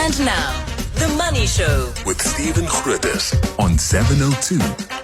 And now, The Money Show with Stephen Grootes on 702.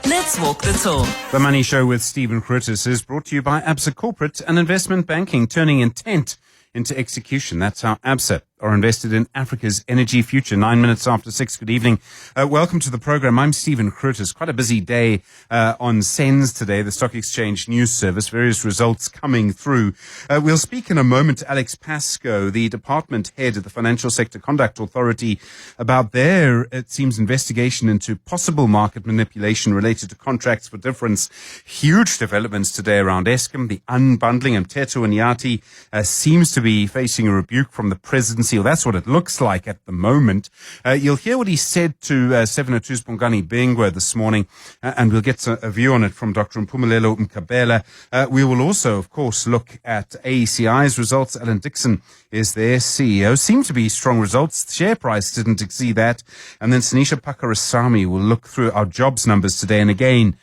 Let's walk the talk. The Money Show with Stephen Grootes is brought to you by ABSA Corporate and Investment Banking, turning intent into execution. That's how ABSA are invested in Africa's energy future. 9 minutes after 6. Good evening. Welcome to the program. I'm Stephen Grootes. Quite a busy day on SENS today, the Stock Exchange News Service. Various results coming through. We'll speak in a moment to Alex Pascoe, the department head of the Financial Sector Conduct Authority, about their, it seems, investigation into possible market manipulation related to contracts for difference. Huge developments today around Eskom. The unbundling of Mteto Nyati seems to be facing a rebuke from the presidency. Well, that's what it looks like at the moment. You'll hear what he said to 702's Bongani Bengwa this morning, and we'll get a view on it from Dr. Mpumelelo Mkhabela. We will also, of course, look at AECI's results. Alan Dixon is their CEO. Seem to be strong results. The share price didn't exceed that. And then Sanisha Pakarasamy will look through our jobs numbers today. And again,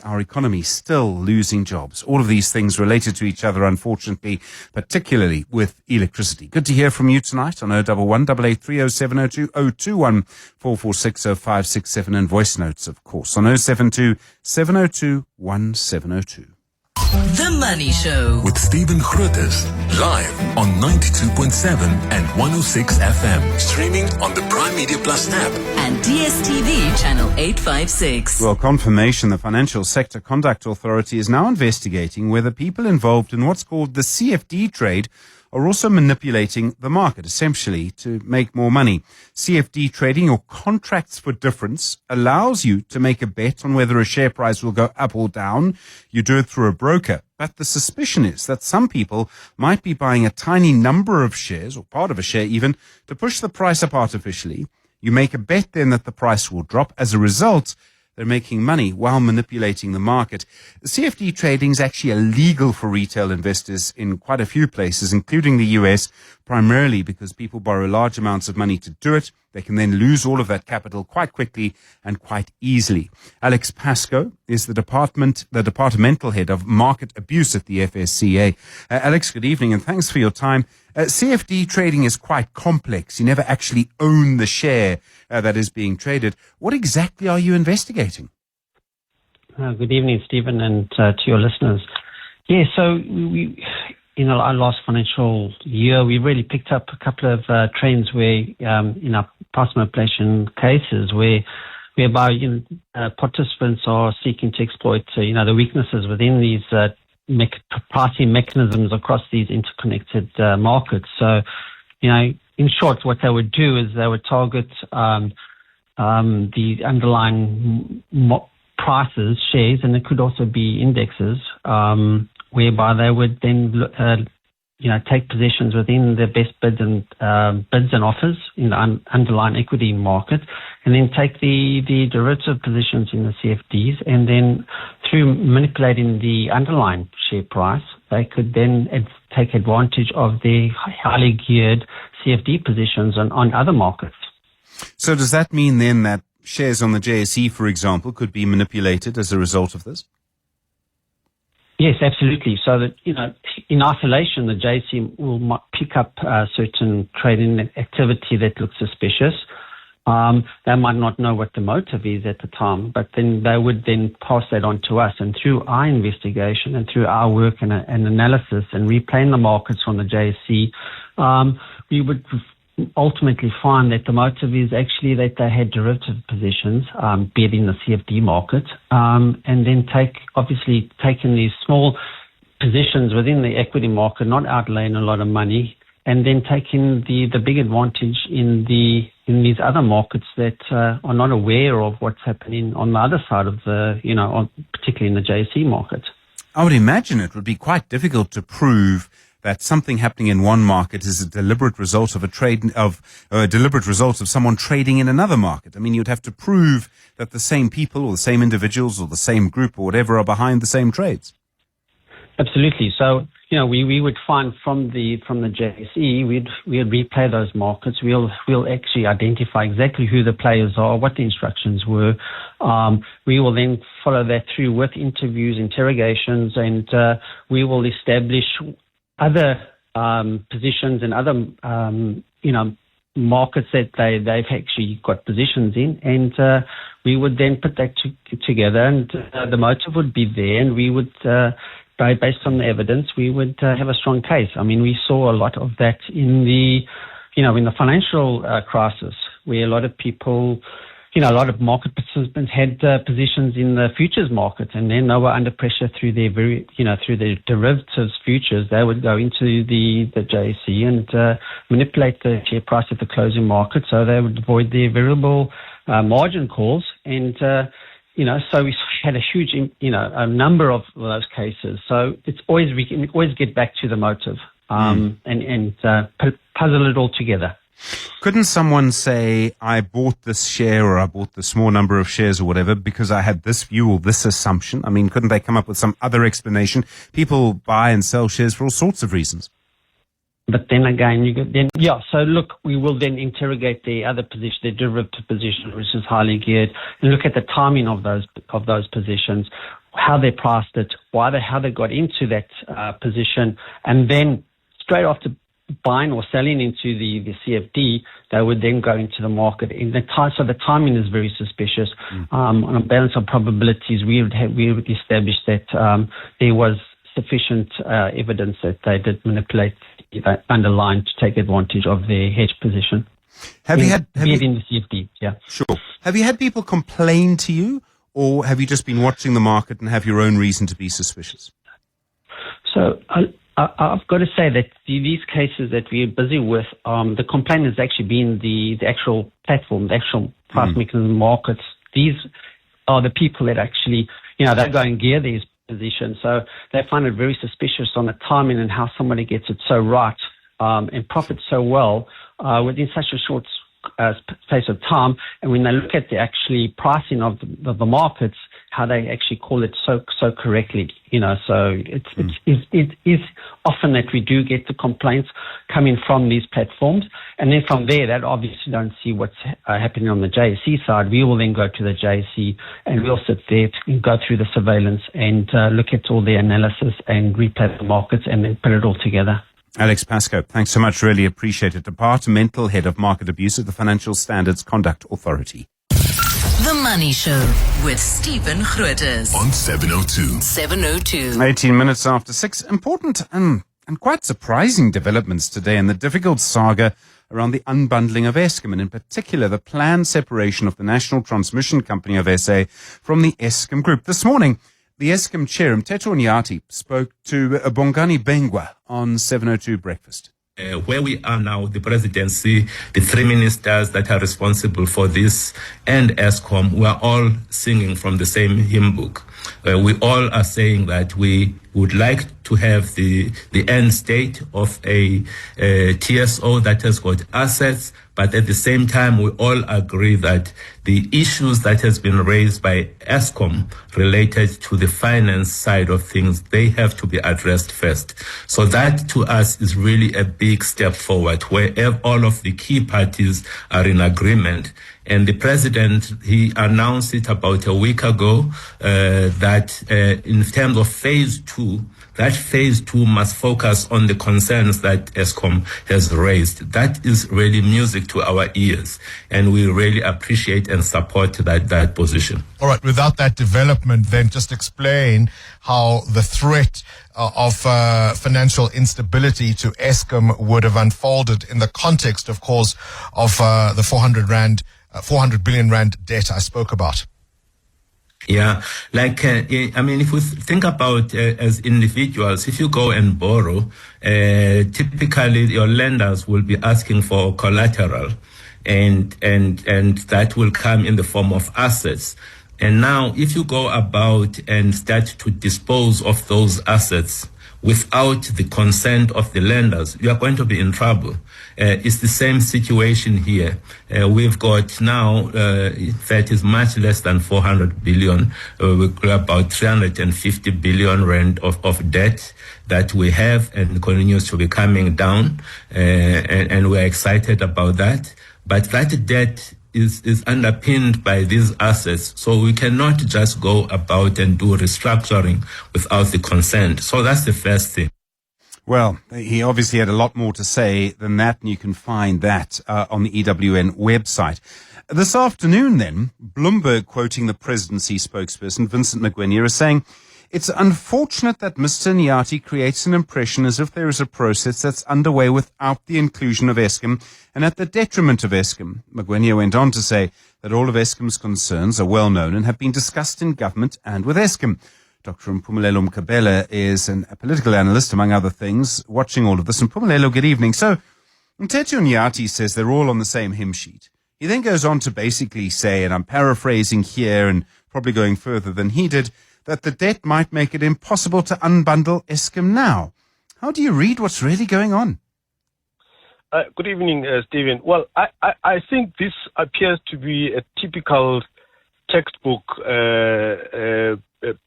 our economy still losing jobs. All of these things related to each other, unfortunately, particularly with electricity. Good to hear from you tonight on 011 883 0702 021 446 0567 and voice notes, of course, on 072 702 1702. The Money Show With Stephen Grootes, live on 92.7 and 106 FM. Streaming on the Prime Media Plus app. and DSTV channel 856. Well, confirmation, the Financial Sector Conduct Authority is now investigating whether people involved in what's called the CFD trade are also manipulating the market, essentially, to make more money. CFD trading, or contracts for difference, allows you to make a bet on whether a share price will go up or down. You do it through a broker. But the suspicion is that some people might be buying a tiny number of shares, or part of a share even, to push the price up artificially. You make a bet then that the price will drop. As a result, they're making money while manipulating the market. CFD trading is actually illegal for retail investors in quite a few places, including the US, primarily because people borrow large amounts of money to do it. They can then lose all of that capital quite quickly and quite easily. Alex Pascoe is the departmental head of market abuse at the FSCA. Alex, good evening and thanks for your time. CFD trading is quite complex. You never actually own the share that is being traded. What exactly are you investigating? Good evening, Stephen, and to your listeners. Yeah, so we in our last financial year, we really picked up a couple of trends where, in our price manipulation cases, whereby participants are seeking to exploit, the weaknesses within these pricing mechanisms across these interconnected markets. So, in short, what they would do is they would target the underlying prices, shares, and it could also be indexes, whereby they would then take positions within the best bids and offers in the underlying equity market, and then take the derivative positions in the CFDs, and then through manipulating the underlying share price, they could then take advantage of the highly geared CFD positions on other markets. So does that mean then that shares on the JSE, for example, could be manipulated as a result of this? Yes, absolutely. So that, in isolation, the JSE will pick up certain trading activity that looks suspicious. They might not know what the motive is at the time, but then they would then pass that on to us. And through our investigation and through our work and analysis and replaying the markets on the JSE, we would ultimately find that the motive is actually that they had derivative positions, be it in the CFD market, and then taking these small positions within the equity market, not outlaying a lot of money, and then taking the big advantage in these other markets that are not aware of what's happening on the other side of the, particularly in the JSE market. I would imagine it would be quite difficult to prove that something happening in one market is a deliberate result of a deliberate result of someone trading in another market. I mean, you'd have to prove that the same people or the same individuals or the same group or whatever are behind the same trades. Absolutely. So, we would find from the JSE, we'd replay those markets. We'll actually identify exactly who the players are, what the instructions were. We will then follow that through with interviews, interrogations, and we will establish other positions and other markets that they've actually got positions in, and we would then put that together, and the motive would be there, and we would, based on the evidence, we would have a strong case. I mean, we saw a lot of that in the financial crisis, where a lot of people, a lot of market participants had positions in the futures market, and then they were under pressure through their through their derivatives futures. They would go into the JSE and manipulate the share price at the closing market, so they would avoid their variable margin calls. And so we had a huge, a number of those cases. So we can always get back to the motive and puzzle it all together. Couldn't someone say, I bought this share or I bought the small number of shares or whatever because I had this view or this assumption? I mean, couldn't they come up with some other explanation? People buy and sell shares for all sorts of reasons. But then again, so look, we will then interrogate the other position, the derivative position, which is highly geared, and look at the timing of those positions, how they priced it, how they got into that position, and then straight after buying or selling into the CFD, they would then go into the market. So the timing is very suspicious. On a balance of probabilities, we would establish that there was sufficient evidence that they did manipulate the underlying to take advantage of their hedge position. Have you in the CFD? Yeah, sure. Have you had people complain to you, or have you just been watching the market and have your own reason to be suspicious? So I've got to say that these cases that we're busy with, the complaint has actually been the actual platform, the actual price mechanism markets. These are the people that actually, they go and gear these positions. So they find it very suspicious on the timing and how somebody gets it so right and profits so well within such a short space of time. And when they look at the actually pricing of the markets, how they actually call it so correctly, so it is often that we do get the complaints coming from these platforms, and then from there, that obviously don't see what's happening on the JSE side. We will then go to the JSE and we'll sit there and go through the surveillance and look at all the analysis and replay the markets and then put it all together. Alex Pascoe, thanks so much. Really appreciate it. Departmental Head of Market Abuse at the Financial Standards Conduct Authority. The Money Show with Stephen Grootes On 702. 702. 18 minutes after 6. Important and quite surprising developments today in the difficult saga around the unbundling of Eskom, and in particular the planned separation of the National Transmission Company of SA from the Eskom Group. This morning, the Eskom chair, Mteto Nyati, spoke to Bongani Bengwa on 702 Breakfast. Where we are now, the presidency, the three ministers that are responsible for this, and Eskom, we are all singing from the same hymn book. We all are saying that we would like to have the end state of a TSO that has got assets, but at the same time, we all agree that the issues that has been raised by Eskom related to the finance side of things, they have to be addressed first. So that to us is really a big step forward, where all of the key parties are in agreement. And the president, he announced it about a week ago, that in terms of phase 2, that phase 2 must focus on the concerns that Eskom has raised. That is really music to our ears, and we really appreciate and support that position. All right, without that development, then just explain how the threat of financial instability to Eskom would have unfolded in the context, of course, of the 400 billion rand debt I spoke about. Yeah, if we think about as individuals, if you go and borrow, typically your lenders will be asking for collateral, and that will come in the form of assets. And now, if you go about and start to dispose of those assets without the consent of the lenders, you are going to be in trouble. It's the same situation here. We've got now, that is much less than 400 billion. We've got about 350 billion rand of debt that we have and continues to be coming down. And we're excited about that. But that debt is underpinned by these assets. So we cannot just go about and do restructuring without the consent. So that's the first thing. Well, he obviously had a lot more to say than that, and you can find that on the EWN website. This afternoon, then, Bloomberg, quoting the presidency spokesperson, Vincent Magwenya, is saying, "It's unfortunate that Mr. Nyati creates an impression as if there is a process that's underway without the inclusion of Eskom and at the detriment of Eskom." Magwenya went on to say that all of Eskom's concerns are well known and have been discussed in government and with Eskom. Dr. Mpumelelo Mkhabela is a political analyst, among other things, watching all of this. And Mpumelelo, good evening. So, Mteto Nyati says they're all on the same hymn sheet. He then goes on to basically say, and I'm paraphrasing here and probably going further than he did, that the debt might make it impossible to unbundle Eskom now. How do you read what's really going on? Good evening, Stephen. Well, I think this appears to be a typical textbook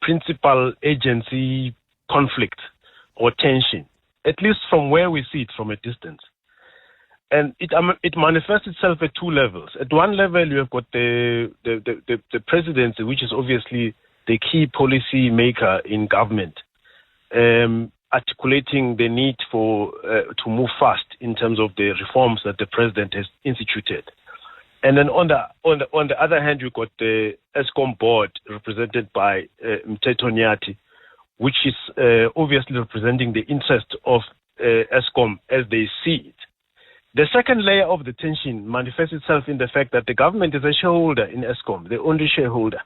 principal agency conflict or tension, at least from where we see it from a distance. And it manifests itself at two levels. At one level, you have got the presidency, which is obviously the key policy maker in government, articulating the need for to move fast in terms of the reforms that the president has instituted. And then on the other hand, you've got the Eskom board represented by Mteto Nyati, which is obviously representing the interest of Eskom as they see it. The second layer of the tension manifests itself in the fact that the government is a shareholder in Eskom, the only shareholder.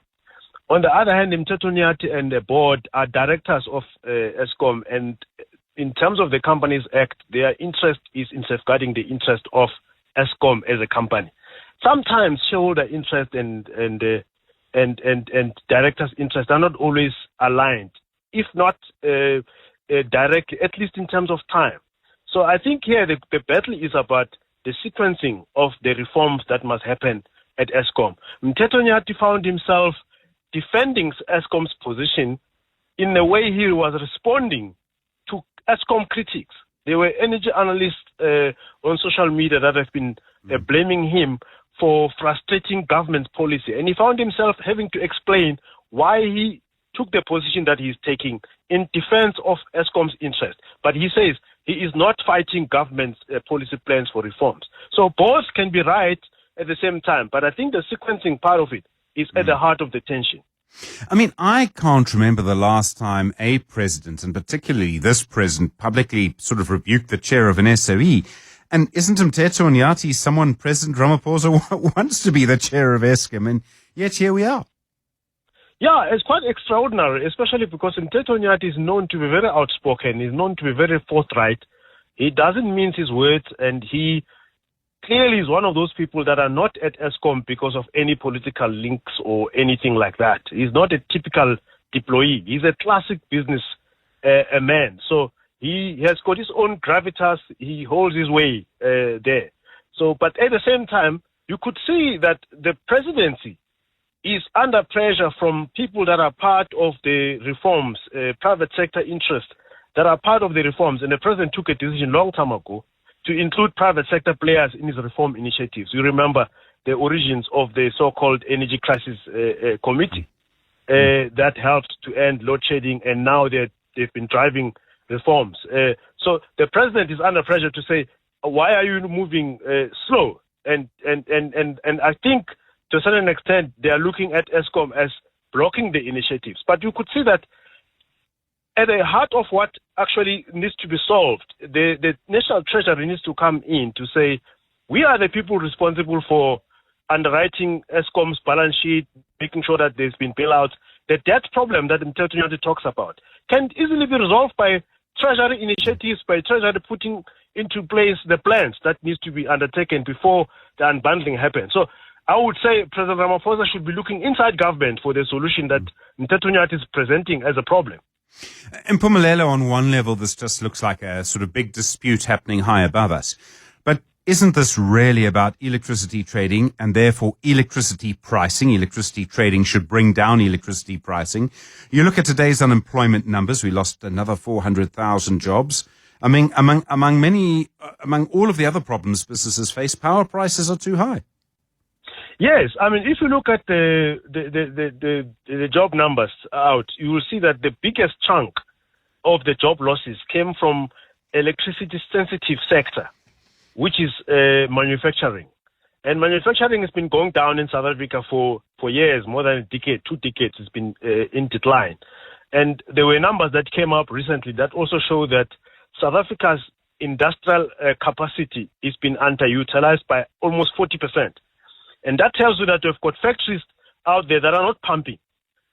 On the other hand, Mteto Nyati and the board are directors of Eskom, and in terms of the Companies Act, their interest is in safeguarding the interest of Eskom as a company. Sometimes shareholder interest and directors' interest are not always aligned, if not directly, at least in terms of time. So I think here the battle is about the sequencing of the reforms that must happen at Eskom. Mteto Nyati found himself defending Eskom's position in the way he was responding to Eskom critics. There were energy analysts on social media that have been blaming him for frustrating government policy. And he found himself having to explain why he took the position that he's taking in defense of Eskom's interest. But he says he is not fighting government's policy plans for reforms. So both can be right at the same time. But I think the sequencing part of it is at the heart of the tension. I mean, I can't remember the last time a president, and particularly this president, publicly sort of rebuked the chair of an SOE. And isn't Mteto Nyati someone President Ramaphosa wants to be the chair of Eskom? And yet here we are. Yeah, it's quite extraordinary, especially because Mteto Nyati is known to be very outspoken. He's known to be very forthright. He doesn't mince his words, and he clearly is one of those people that are not at Eskom because of any political links or anything like that. He's not a typical deployee. He's a classic business man. So he has got his own gravitas. He holds his way there. So, but at the same time, you could see that the presidency is under pressure from people that are part of the reforms, private sector interests that are part of the reforms. And the president took a decision long time ago to include private sector players in his reform initiatives. You remember the origins of the so-called Energy Crisis Committee that helped to end load shedding, and now they've been driving reforms. So the president is under pressure to say, why are you moving slow? And I think to a certain extent they are looking at Eskom as blocking the initiatives. But you could see that at the heart of what actually needs to be solved, the National Treasury needs to come in to say, we are the people responsible for underwriting Eskom's balance sheet, making sure that there's been bailouts. The debt problem that Mteto Nyati talks about can easily be resolved by Treasury initiatives, by Treasury putting into place the plans that needs to be undertaken before the unbundling happens. So I would say President Ramaphosa should be looking inside government for the solution that Mteto Nyati is presenting as a problem. In Mpumelelo, on one level, this just looks like a sort of big dispute happening high above us. But isn't this really about electricity trading and therefore electricity pricing? Electricity trading should bring down electricity pricing. You look at today's unemployment numbers. We lost another 400,000 jobs. I mean, among all of the other problems businesses face, power prices are too high. Yes, I mean, if you look at the job numbers out, you will see that the biggest chunk of the job losses came from electricity-sensitive sector, which is manufacturing. And manufacturing has been going down in South Africa for years, more than a decade, 2 decades. It's been in decline. And there were numbers that came up recently that also show that South Africa's industrial capacity is been underutilized by almost 40%. And that tells you that we've got factories out there that are not pumping.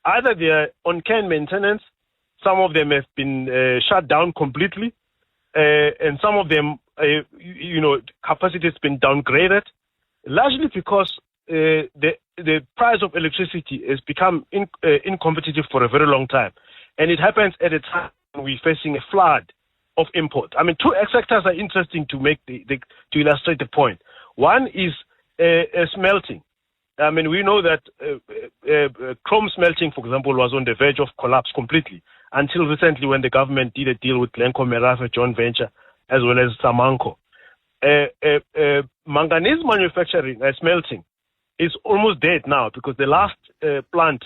Either they are on care and maintenance, some of them have been shut down completely, and some of them, capacity has been downgraded, largely because the price of electricity has become incompetitive for a very long time. And it happens at a time when we're facing a flood of import. I mean, 2 sectors are interesting to make to illustrate the point. One is smelting. I mean, we know that chrome smelting, for example, was on the verge of collapse completely until recently when the government did a deal with Glencore Merafe joint venture as well as Samanco. Manganese manufacturing, smelting, is almost dead now because the last plant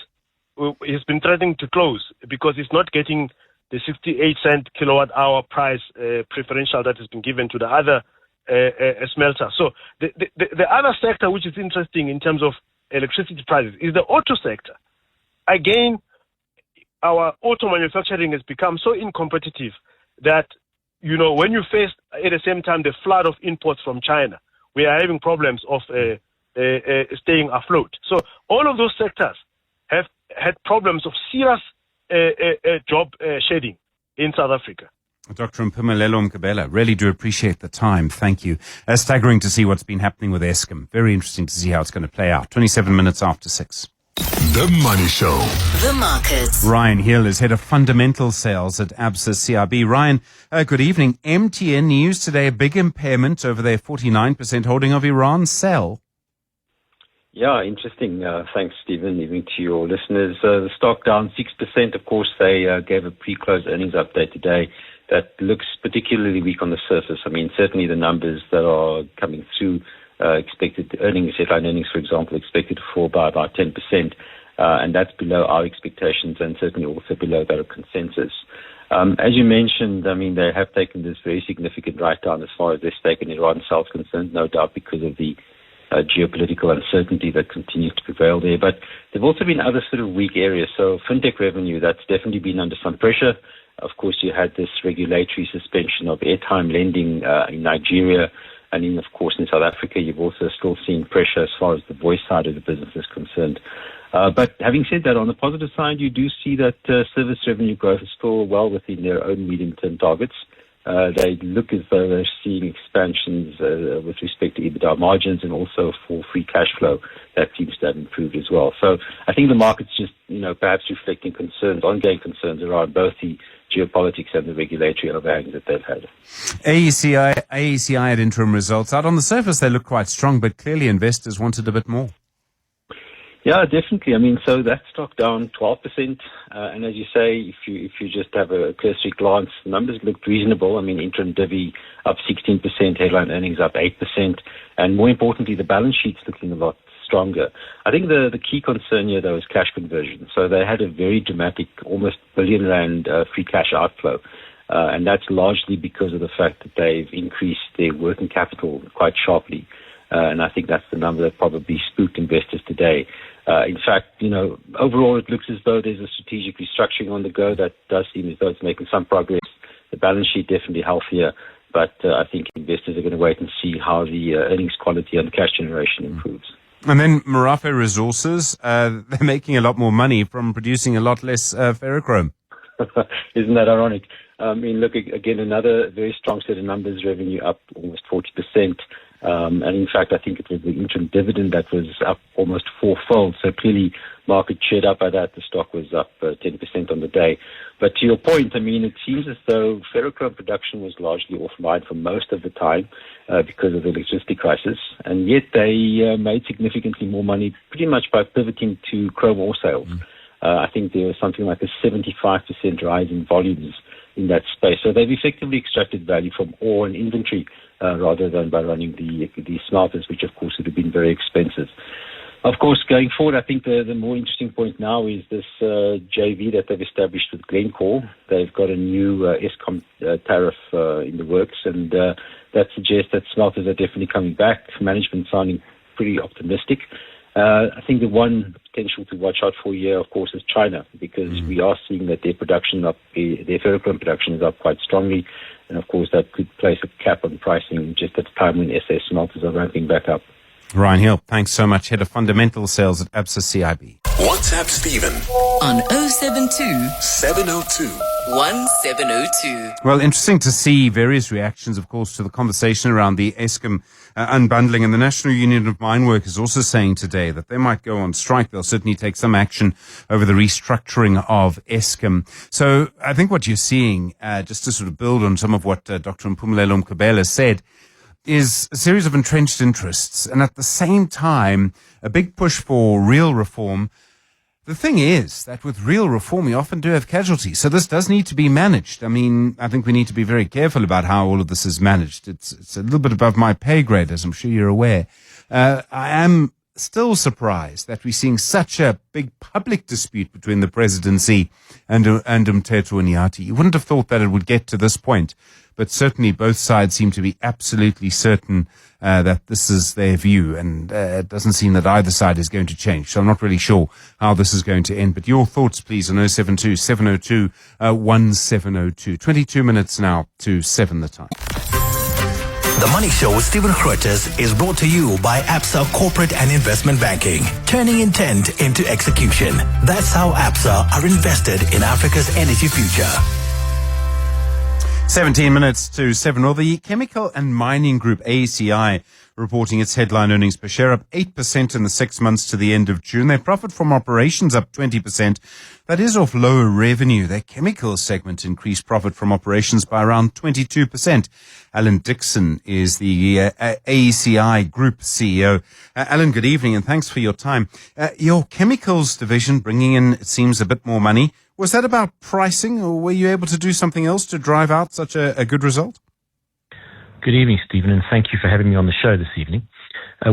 has been threatening to close because it's not getting the 68-cent kilowatt-hour price preferential that has been given to the other smelter. So the other sector which is interesting in terms of electricity prices is the auto sector. Again, our auto manufacturing has become so uncompetitive that, when you face at the same time the flood of imports from China, we are having problems of staying afloat. So all of those sectors have had problems of serious job shedding in South Africa. Dr. Mpumelelo Mkhabela, really do appreciate the time. Thank you. Staggering to see what's been happening with Eskom. Very interesting to see how it's going to play out. 27 minutes after 6. The Money Show. The markets. Ryan Hill is head of fundamental sales at Absa CIB. Ryan, good evening. MTN news today, a big impairment over their 49% holding of Iran Cell. Yeah, interesting. Thanks, Stephen. Evening to your listeners. The stock down 6%. Of course, they gave a pre-close earnings update today that looks particularly weak on the surface. I mean, certainly the numbers that are coming through, expected earnings, headline earnings, for example, expected to fall by about 10%. And that's below our expectations and certainly also below that of consensus. As you mentioned, I mean, they have taken this very significant write-down as far as their stake in Iran Cell is concerned, no doubt because of the geopolitical uncertainty that continues to prevail there. But there have also been other sort of weak areas. So fintech revenue, that's definitely been under some pressure. Of course, you had this regulatory suspension of airtime lending in Nigeria. And in, of course, in South Africa, you've also still seen pressure as far as the voice side of the business is concerned. But having said that, on the positive side, you do see that service revenue growth is still well within their own medium-term targets. They look as though they're seeing expansions with respect to EBITDA margins and also for free cash flow that seems to have improved as well. So I think the market's just, perhaps reflecting concerns, ongoing concerns around both the geopolitics and the regulatory overhangs that they've had. AECI had interim results out. On the surface, they look quite strong, but clearly investors wanted a bit more. Yeah, definitely. I mean, so that stock down 12%, and as you say, if you just have a cursory glance, the numbers looked reasonable. I mean, interim divvy up 16%, headline earnings up 8%, and more importantly, the balance sheet's looking a lot stronger. I think the key concern here, though, is cash conversion. So they had a very dramatic, almost billion rand free cash outflow, and that's largely because of the fact that they've increased their working capital quite sharply. And I think that's the number that probably spooked investors today. In fact, overall it looks as though there's a strategic restructuring on the go that does seem as though it's making some progress. The balance sheet definitely healthier, but I think investors are going to wait and see how the earnings quality and cash generation improves. And then Merafe Resources, they're making a lot more money from producing a lot less ferrochrome. Isn't that ironic? I mean, look, again, another very strong set of numbers, revenue up almost 40%. And in fact, I think it was the interim dividend that was up almost fourfold. So clearly, market cheered up by that. The stock was up 10% on the day. But to your point, I mean, it seems as though ferrochrome production was largely offline for most of the time because of the electricity crisis. And yet they made significantly more money pretty much by pivoting to chrome ore sales. I think there was something like a 75% rise in volumes in that space. So they've effectively extracted value from ore and inventory rather than by running the smelters, which of course would have been very expensive. Of course, going forward, I think the more interesting point now is this JV that they've established with Glencore. They've got a new Eskom tariff in the works, and that suggests that smelters are definitely coming back. Management sounding pretty optimistic. I think the one potential to watch out for here, of course, is China, because we are seeing that their ferrochrome production is up quite strongly, and of course that could place a cap on pricing just at a time when SA smelters are ramping back up. Ryan Hill, thanks so much. Head of Fundamental Sales at ABSA CIB. WhatsApp Stephen On 072 702 1702. Well, interesting to see various reactions, of course, to the conversation around the Eskom unbundling. And the National Union of Mine Workers also saying today that they might go on strike. They'll certainly take some action over the restructuring of Eskom. So I think what you're seeing, just to sort of build on some of what Dr. Mpumelelo Mkhabela said, is a series of entrenched interests, and at the same time, a big push for real reform. The thing is that with real reform, you often do have casualties. So this does need to be managed. I mean, I think we need to be very careful about how all of this is managed. It's a little bit above my pay grade, as I'm sure you're aware. I am still surprised that we're seeing such a big public dispute between the presidency and Mteto Nyati. You wouldn't have thought that it would get to this point. But certainly both sides seem to be absolutely certain that this is their view, and it doesn't seem that either side is going to change. So I'm not really sure how this is going to end. But your thoughts, please, on 072 702 1702. 22 minutes now to 7 the time. The Money Show with Stephen Grootes is brought to you by ABSA Corporate and Investment Banking, turning intent into execution. That's how ABSA are invested in Africa's energy future. 17 minutes to 7. Well, the chemical and mining group AECI reporting its headline earnings per share up 8% in the 6 months to the end of June. Their profit from operations up 20%. That is off lower revenue. Their chemicals segment increased profit from operations by around 22%. Alan Dixon is the AECI group CEO. Alan, good evening and thanks for your time. Your chemicals division bringing in, it seems, a bit more money. Was that about pricing, or were you able to do something else to drive out such a good result? Good evening, Stephen, and thank you for having me on the show this evening.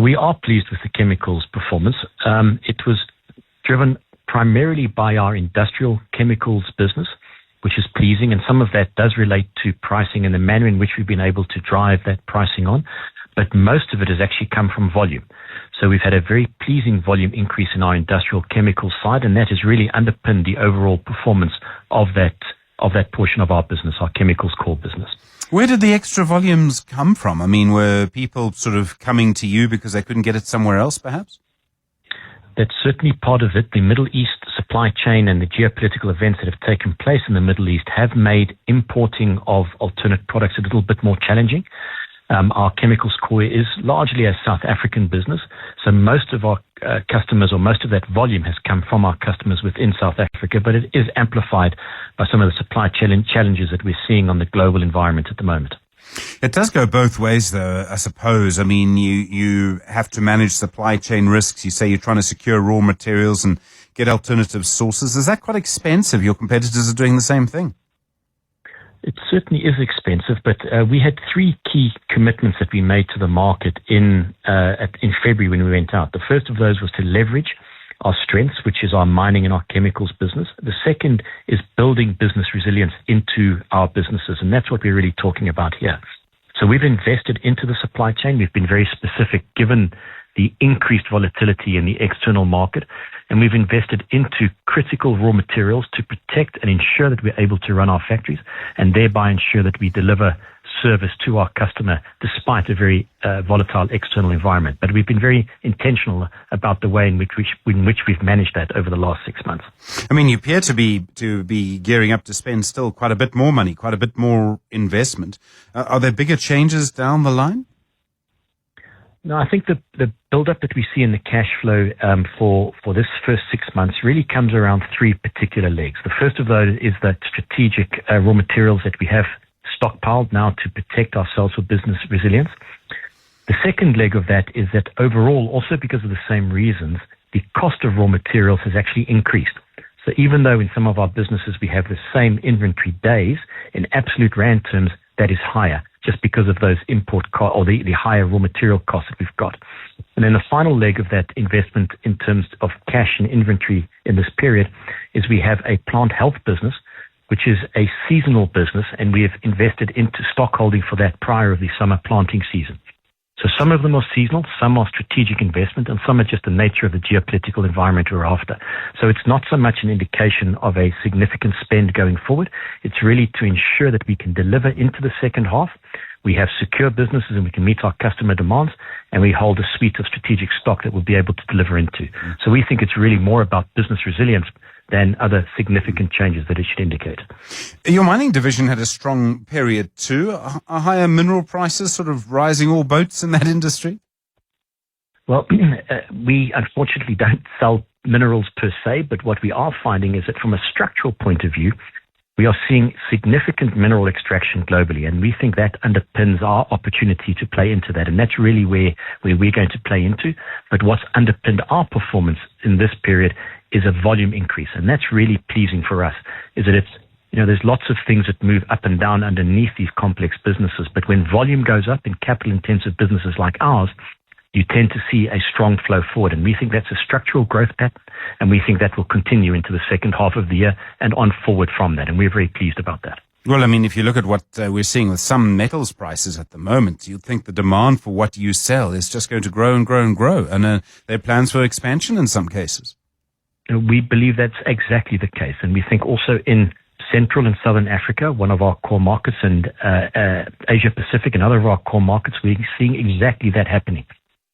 We are pleased with the chemicals performance. It was driven primarily by our industrial chemicals business, which is pleasing, and some of that does relate to pricing and the manner in which we've been able to drive that pricing on, but most of it has actually come from volume. So we've had a very pleasing volume increase in our industrial chemicals side, and that has really underpinned the overall performance of that portion of our business, our chemicals core business. Where did the extra volumes come from? I mean, were people sort of coming to you because they couldn't get it somewhere else, perhaps? That's certainly part of it. The Middle East supply chain and the geopolitical events that have taken place in the Middle East have made importing of alternate products a little bit more challenging. Our chemicals core is largely a South African business, so most of our customers, or most of that volume, has come from our customers within South Africa, but it is amplified by some of the supply challenges that we're seeing on the global environment at the moment. It does go both ways, though, I suppose. I mean, you have to manage supply chain risks. You say you're trying to secure raw materials and get alternative sources. Is that quite expensive? Your competitors are doing the same thing. It certainly is expensive, but we had three key commitments that we made to the market in February when we went out. The first of those was to leverage our strengths, which is our mining and our chemicals business. The second is building business resilience into our businesses, and that's what we're really talking about here. So we've invested into the supply chain. We've been very specific given the increased volatility in the external market, and we've invested into critical raw materials to protect and ensure that we're able to run our factories and thereby ensure that we deliver service to our customer despite a very volatile external environment. But we've been very intentional about the way in which we've managed that over the last 6 months. I mean, you appear to be gearing up to spend still quite a bit more money, quite a bit more investment. Are there bigger changes down the line? No, I think the build-up that we see in the cash flow for this first 6 months really comes around three particular legs. The first of those is the strategic raw materials that we have stockpiled now to protect ourselves for business resilience. The second leg of that is that overall, also because of the same reasons, the cost of raw materials has actually increased. So even though in some of our businesses we have the same inventory days, in absolute rand terms, that is higher, just because of those import costs or the higher raw material costs that we've got. And then the final leg of that investment in terms of cash and inventory in this period is we have a plant health business, which is a seasonal business, and we have invested into stock holding for that prior of the summer planting season. So some of them are seasonal, some are strategic investment, and some are just the nature of the geopolitical environment we're after. So it's not so much an indication of a significant spend going forward. It's really to ensure that we can deliver into the second half. We have secure businesses and we can meet our customer demands, and we hold a suite of strategic stock that we'll be able to deliver into. So we think it's really more about business resilience than other significant changes that it should indicate. Your mining division had a strong period too. Are higher mineral prices sort of rising all boats in that industry? Well, we unfortunately don't sell minerals per se, but what we are finding is that from a structural point of view, we are seeing significant mineral extraction globally, and we think that underpins our opportunity to play into that. And that's really where we're going to play into. But what's underpinned our performance in this period is a volume increase. And that's really pleasing for us, is that it's, there's lots of things that move up and down underneath these complex businesses. But when volume goes up in capital intensive businesses like ours, you tend to see a strong flow forward. And we think that's a structural growth pattern, and we think that will continue into the second half of the year and on forward from that. And we're very pleased about that. Well, I mean, if you look at what we're seeing with some metals prices at the moment, you'd think the demand for what you sell is just going to grow and grow and grow. And there are plans for expansion in some cases. We believe that's exactly the case. And we think also in Central and Southern Africa, one of our core markets, and Asia Pacific, another of our core markets, we're seeing exactly that happening.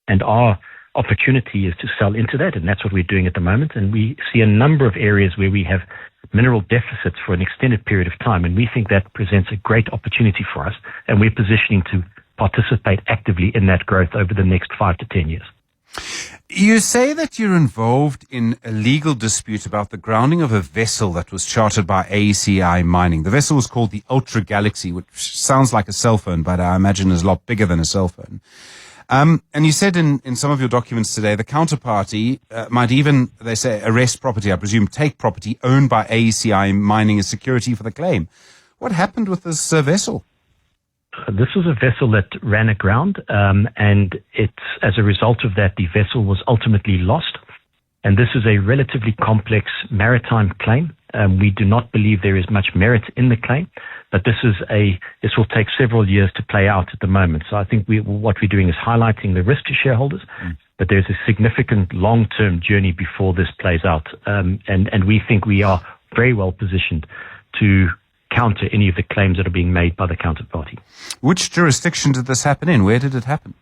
And our opportunity is to sell into that, and that's what we're doing at the moment. And we see a number of areas where we have mineral deficits for an extended period of time, and we think that presents a great opportunity for us, and we're positioning to participate actively in that growth over the next 5 to 10 years. You say that you're involved in a legal dispute about the grounding of a vessel that was chartered by AECI Mining. The vessel was called the Ultra Galaxy, which sounds like a cell phone, but I imagine is a lot bigger than a cell phone. And you said in some of your documents today, the counterparty might even, they say, arrest property, I presume take property owned by AECI Mining as security for the claim. What happened with this vessel? This was a vessel that ran aground, and it's as a result of that, the vessel was ultimately lost. And this is a relatively complex maritime claim. We do not believe there is much merit in the claim, but this will take several years to play out at the moment. So I think what we're doing is highlighting the risk to shareholders, but there's a significant long-term journey before this plays out. And we think we are very well positioned to counter any of the claims that are being made by the counterparty. Which jurisdiction did this happen in? Where did it happen?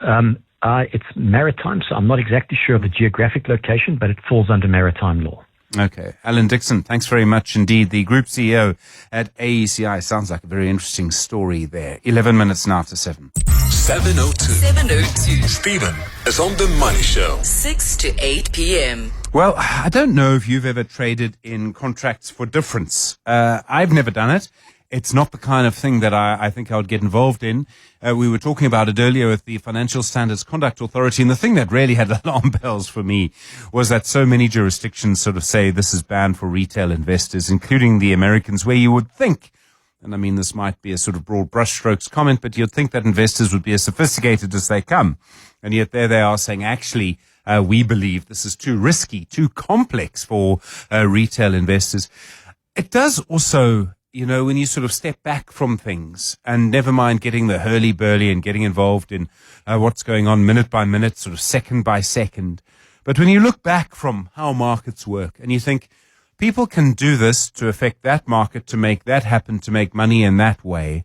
It's maritime, so I'm not exactly sure of the geographic location, but it falls under maritime law. Okay. Alan Dixon, thanks very much indeed. The Group CEO at AECI. Sounds like a very interesting story there. 11 minutes now after 7. 7:02. 7:02. Stephen is on The Money Show. 6 to 8 p.m. Well, I don't know if you've ever traded in contracts for difference. I've never done it. It's not the kind of thing that I think I would get involved in. We were talking about it earlier with the Financial Standards Conduct Authority, and the thing that really had alarm bells for me was that so many jurisdictions sort of say this is banned for retail investors, including the Americans, where you would think, and I mean this might be a sort of broad brushstrokes comment, but you'd think that investors would be as sophisticated as they come. And yet there they are saying, actually, we believe this is too risky, too complex for retail investors. It does also, when you sort of step back from things and never mind getting the hurly-burly and getting involved in what's going on minute by minute, sort of second by second. But when you look back from how markets work and you think people can do this to affect that market, to make that happen, to make money in that way,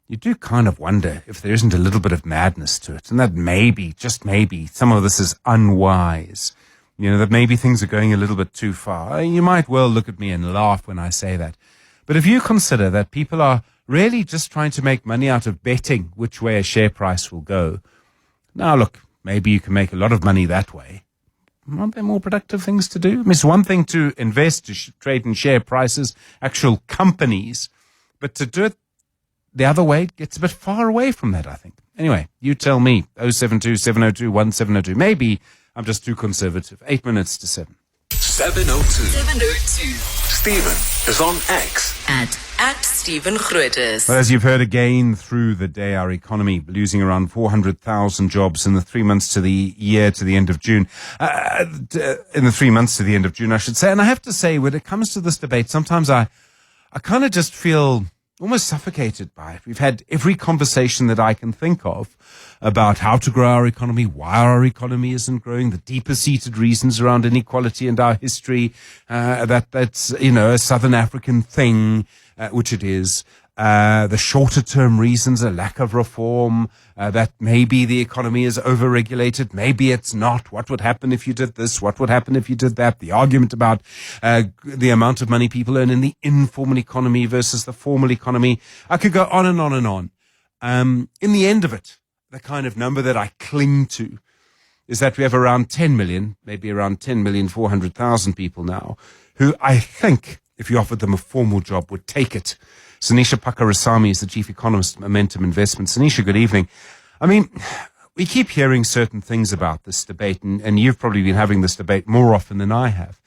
you do kind of wonder if there isn't a little bit of madness to it, and that maybe, just maybe, some of this is unwise. That maybe things are going a little bit too far. You might well look at me and laugh when I say that. But if you consider that people are really just trying to make money out of betting which way a share price will go, now look, maybe you can make a lot of money that way. Aren't there more productive things to do? I mean, it's one thing to invest, to trade in share prices, actual companies, but to do it the other way gets a bit far away from that, I think. Anyway, you tell me. 072-702-1702. Maybe I'm just too conservative. 8 minutes to 7. 7:02. 7:02. Stephen is on X at Stephen Grootes. Well, as you've heard again through the day, our economy losing around 400,000 jobs in the 3 months to the year to the end of June. In the 3 months to the end of June, I should say. And I have to say, when it comes to this debate, sometimes I kind of just feel almost suffocated by it. We've had every conversation that I can think of about how to grow our economy, why our economy isn't growing, the deeper seated reasons around inequality and our history, that's, a Southern African thing, which it is. The shorter term reasons, a lack of reform, that maybe the economy is overregulated, maybe it's not. What would happen if you did this? What would happen if you did that? The argument about the amount of money people earn in the informal economy versus the formal economy. I could go on and on and on. In the end of it, the kind of number that I cling to is that we have around 10 million, maybe around 10,400,000 people now, who I think, if you offered them a formal job, would take it. Sanisha Pakarasamy is the chief economist at Momentum Investments. Sanisha, good evening. I mean, we keep hearing certain things about this debate, and you've probably been having this debate more often than I have.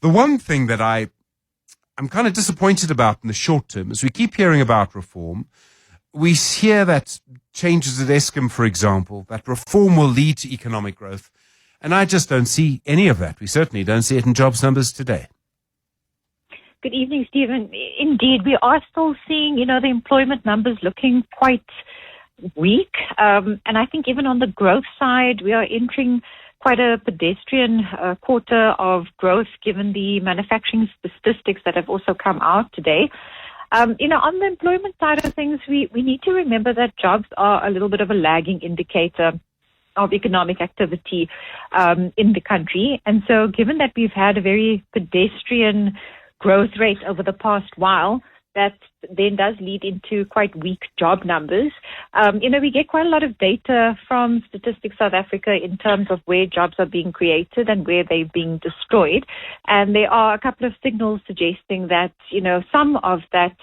The one thing that I'm kind of disappointed about in the short term is we keep hearing about reform. We hear that changes at Eskom, for example, that reform will lead to economic growth. And I just don't see any of that. We certainly don't see it in jobs numbers today. Good evening, Stephen. Indeed, we are still seeing, the employment numbers looking quite weak. And I think even on the growth side, we are entering quite a pedestrian quarter of growth given the manufacturing statistics that have also come out today. On the employment side of things, we need to remember that jobs are a little bit of a lagging indicator of economic activity in the country. And so given that we've had a very pedestrian growth rate over the past while, that then does lead into quite weak job numbers. We get quite a lot of data from Statistics South Africa in terms of where jobs are being created and where they're being destroyed. And there are a couple of signals suggesting that, some of that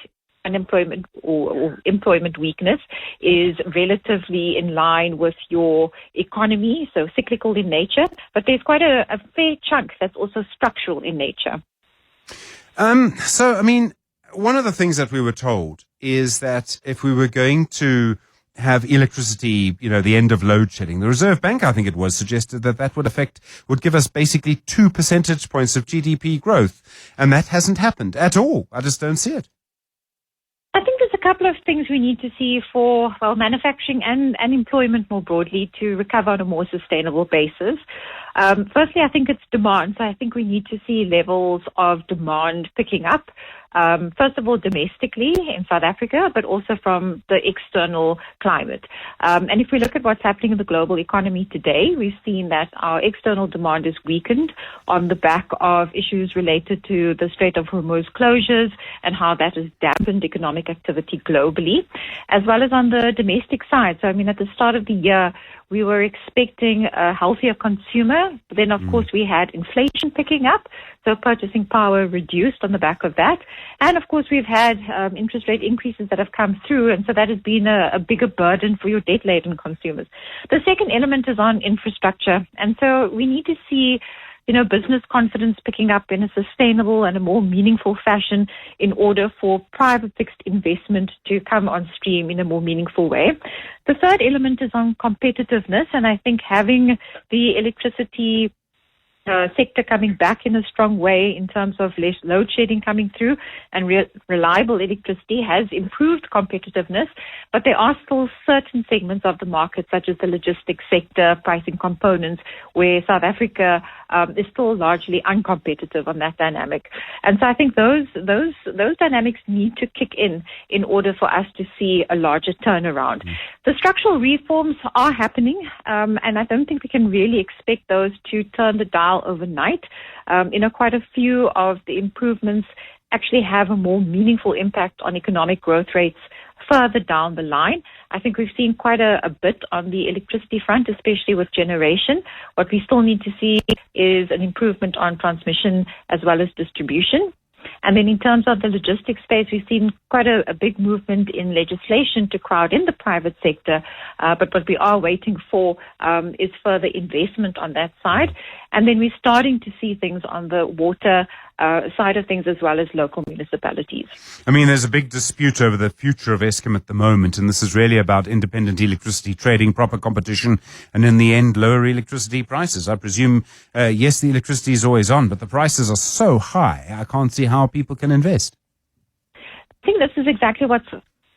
unemployment or employment weakness is relatively in line with your economy, so cyclical in nature. But there's quite a fair chunk that's also structural in nature. One of the things that we were told is that if we were going to have electricity, the end of load shedding, the Reserve Bank, I think it was, suggested that would give us basically 2 percentage points of GDP growth. And that hasn't happened at all. I just don't see it. I think there's a couple of things we need to see for, manufacturing and employment more broadly to recover on a more sustainable basis. Firstly, I think it's demand. So I think we need to see levels of demand picking up. First of all, domestically in South Africa, but also from the external climate. And if we look at what's happening in the global economy today, we've seen that our external demand is weakened on the back of issues related to the Strait of Hormuz closures and how that has dampened economic activity globally, as well as on the domestic side. So, at the start of the year, we were expecting a healthier consumer, but then, of course, we had inflation picking up, so purchasing power reduced on the back of that. And, of course, we've had interest rate increases that have come through, and so that has been a bigger burden for your debt-laden consumers. The second element is on infrastructure, and so we need to see business confidence picking up in a sustainable and a more meaningful fashion in order for private fixed investment to come on stream in a more meaningful way. The third element is on competitiveness, and I think having the electricity sector coming back in a strong way in terms of less load shedding coming through and reliable electricity has improved competitiveness, but there are still certain segments of the market, such as the logistics sector, pricing components, where South Africa is still largely uncompetitive on that dynamic. And so I think those dynamics need to kick in order for us to see a larger turnaround. The structural reforms are happening, and I don't think we can really expect those to turn the dial overnight. Quite a few of the improvements actually have a more meaningful impact on economic growth rates further down the line. I think we've seen quite a bit on the electricity front, especially with generation. What we still need to see is an improvement on transmission as well as distribution. And then in terms of the logistics space, we've seen quite a big movement in legislation to crowd in the private sector. But what we are waiting for is further investment on that side. And then we're starting to see things on the water side of things, as well as local municipalities. I mean, there's a big dispute over the future of Eskom at the moment, and this is really about independent electricity trading, proper competition, and in the end, lower electricity prices. I presume, yes, the electricity is always on, but the prices are so high, I can't see how people can invest. I think this is exactly what's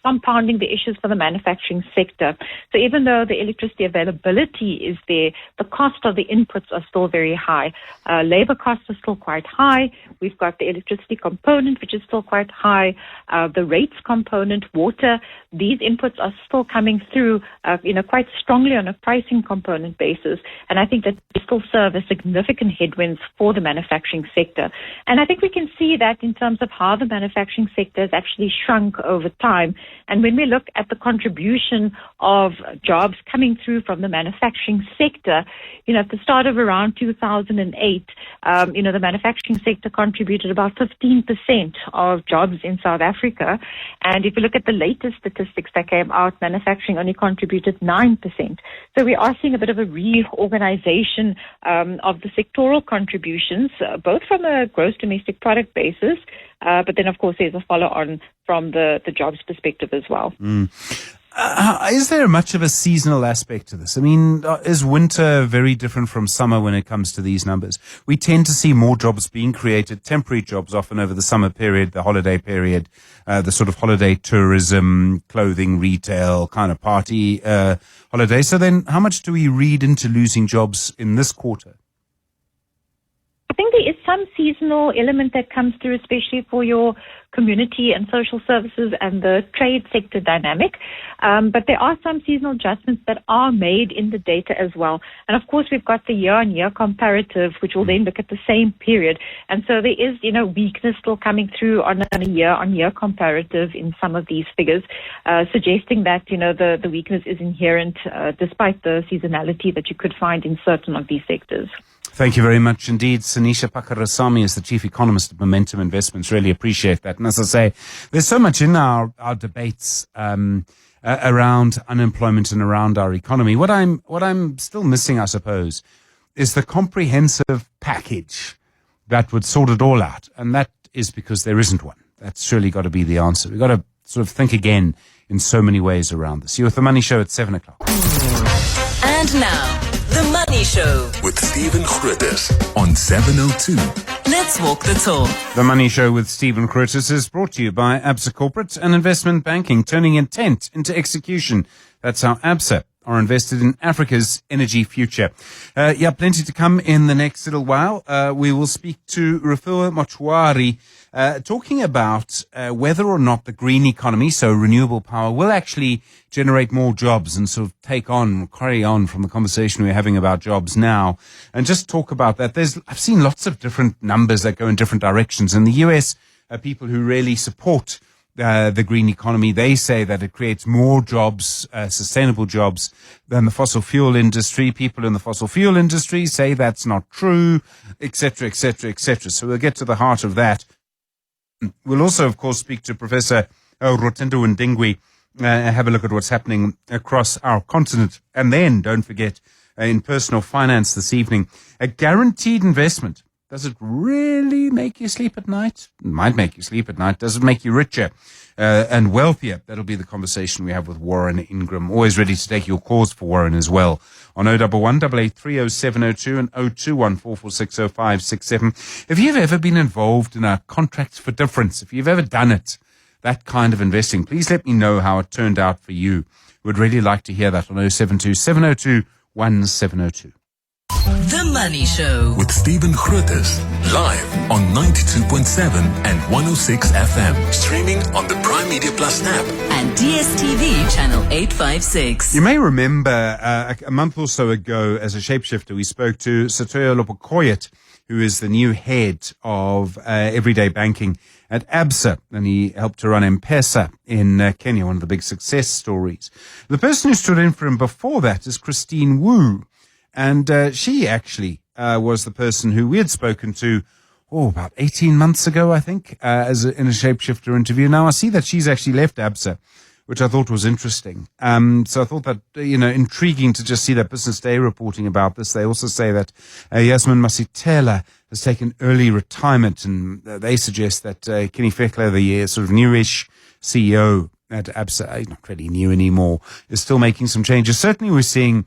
compounding the issues for the manufacturing sector. So even though the electricity availability is there, the cost of the inputs are still very high. Labor costs are still quite high. We've got the electricity component, which is still quite high. The rates component, water, these inputs are still coming through, quite strongly on a pricing component basis. And I think that they still serve as significant headwinds for the manufacturing sector. And I think we can see that in terms of how the manufacturing sector has actually shrunk over time. And when we look at the contribution of jobs coming through from the manufacturing sector, at the start of around 2008, the manufacturing sector contributed about 15% of jobs in South Africa. And if you look at the latest statistics that came out, manufacturing only contributed 9%. So we are seeing a bit of a reorganization of the sectoral contributions, both from a gross domestic product basis, but then, of course, there's a follow-on from the jobs perspective as well. Is there much of a seasonal aspect to this? I mean, is winter very different from summer when it comes to these numbers? We tend to see more jobs being created, temporary jobs often over the summer period, the holiday period, the sort of holiday tourism, clothing, retail, kind of party holiday. So then how much do we read into losing jobs in this quarter? I think there is some seasonal element that comes through, especially for your community and social services and the trade sector dynamic. But there are some seasonal adjustments that are made in the data as well. And of course, we've got the year-on-year comparative, which will then look at the same period. And so there is, weakness still coming through on a year-on-year comparative in some of these figures, suggesting that, the weakness is inherent despite the seasonality that you could find in certain of these sectors. Thank you very much indeed. Sanisha Pakarasamy is the Chief Economist of Momentum Investments. Really appreciate that. And as I say, there's so much in our debates around unemployment and around our economy. What I'm still missing, I suppose, is the comprehensive package that would sort it all out. And that is because there isn't one. That's surely got to be the answer. We've got to sort of think again in so many ways around this. You're with The Money Show at 7 o'clock. And now, The Money Show with Stephen Grootes on 702. Let's walk the talk. The Money Show with Stephen Grootes is brought to you by Absa Corporate and Investment Banking, turning intent into execution. That's how Absa are invested in Africa's energy future. Plenty to come in the next little while. We will speak to Refuwa Mochwari, talking about whether or not the green economy, so renewable power, will actually generate more jobs and sort of carry on from the conversation we're having about jobs now, and just talk about that. I've seen lots of different numbers that go in different directions. In the US, people who really support the green economy, they say that it creates more jobs, sustainable jobs, than the fossil fuel industry. People in the fossil fuel industry say that's not true, etc., etc., etc. So we'll get to the heart of that. We'll also, of course, speak to Professor Rotendo Ndingwi, have a look at what's happening across our continent. And then, don't forget, in personal finance this evening, a guaranteed investment. Does it really make you sleep at night? It might make you sleep at night. Does it make you richer and wealthier? That'll be the conversation we have with Warren Ingram. Always ready to take your calls for Warren as well on 011-883-0702 and 021-446-0567. If you've ever been involved in a contracts for difference, if you've ever done it, that kind of investing, please let me know how it turned out for you. Would really like to hear that on 072-702-1702. The Money Show with Stephen Grootes, live on 92.7 and 106 FM. Streaming on the Prime Media Plus app. and DSTV channel 856. You may remember a month or so ago, as a shapeshifter, we spoke to Satoyo Lopokoyet, who is the new head of everyday banking at Absa, and he helped to run M-Pesa in Kenya, one of the big success stories. The person who stood in for him before that is Christine Wu. And she actually was the person who we had spoken to, about 18 months ago, I think, in a shapeshifter interview. Now, I see that she's actually left Absa which I thought was interesting. So I thought that, intriguing to just see that Business Day reporting about this. They also say that Yasmin Masitela has taken early retirement, and they suggest that Kenny Fekler, the sort of newish CEO at ABSA, not really new anymore, is still making some changes. Certainly we're seeing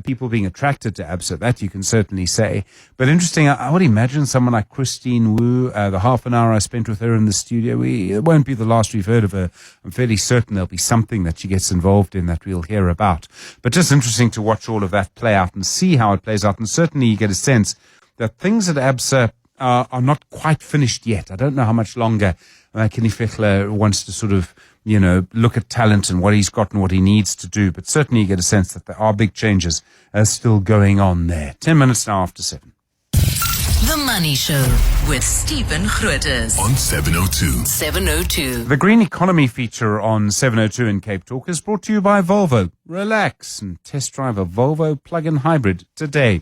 people being attracted to ABSA, that you can certainly say. But interesting, I would imagine someone like Christine Wu, the half an hour I spent with her in the studio, it won't be the last we've heard of her. I'm fairly certain there'll be something that she gets involved in that we'll hear about. But just interesting to watch all of that play out and see how it plays out. And certainly you get a sense that things at ABSA are not quite finished yet. I don't know how much longer Kenny Fekler wants to sort of look at talent and what he's got and what he needs to do. But certainly you get a sense that there are big changes still going on there. 10 minutes now after 7. The Money Show with Stephen Grootes On 702. 702. The Green Economy feature on 702 in Cape Talk is brought to you by Volvo. Relax and test drive a Volvo plug-in hybrid today.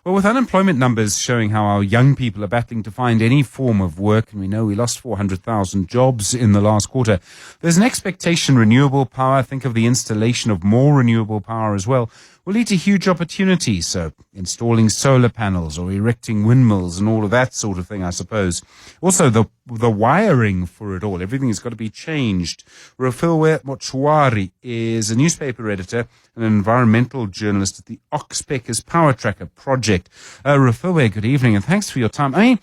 Well, with unemployment numbers showing how our young people are battling to find any form of work, and we know we lost 400,000 jobs in the last quarter, there's an expectation renewable power, think of the installation of more renewable power as well, will lead to huge opportunities. So installing solar panels or erecting windmills and all of that sort of thing, I suppose. Also, the wiring for it all, everything has got to be changed. Rafilwe Mochwari is a newspaper editor and an environmental journalist at the Oxpeckers Power Tracker project. Rafilwe, good evening and thanks for your time. I mean,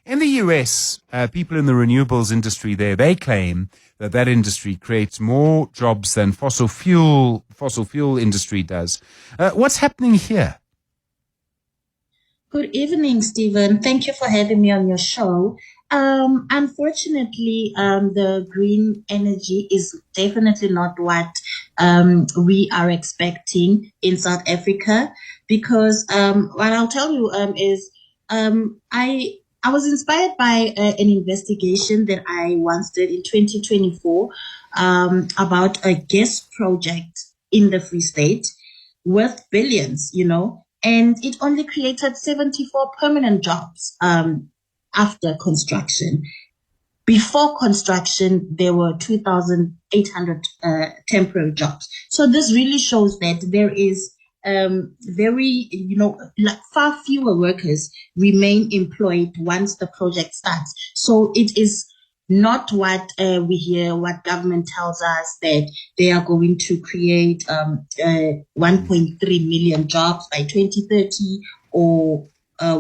in the US, people in the renewables industry there, they claim that industry creates more jobs than fossil fuel industry does. What's happening here? Good evening, Stephen. Thank you for having me on your show. Unfortunately, the green energy is definitely not what we are expecting in South Africa, because what I'll tell you is I was inspired by an investigation that I once did in 2024 about a gas project in the Free State worth billions, and it only created 74 permanent jobs after construction. Before construction, there were 2,800 temporary jobs. So this really shows that there is far fewer workers remain employed once the project starts. So it is not what we hear, what government tells us, that they are going to create 1.3 million jobs by 2030, or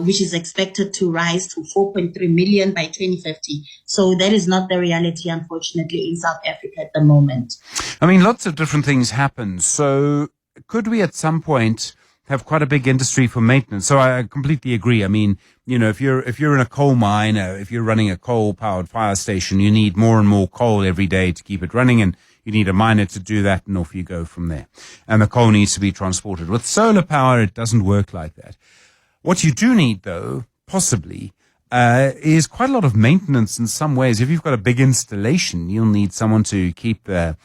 which is expected to rise to 4.3 million by 2050. So that is not the reality, unfortunately, in South Africa at the moment. I mean, lots of different things happen. So could we at some point have quite a big industry for maintenance? So I completely agree. I mean, if you're in a coal mine, if you're running a coal-powered fire station, you need more and more coal every day to keep it running, and you need a miner to do that, and off you go from there. And the coal needs to be transported. With solar power, it doesn't work like that. What you do need, though, possibly, is quite a lot of maintenance in some ways. If you've got a big installation, you'll need someone to keep the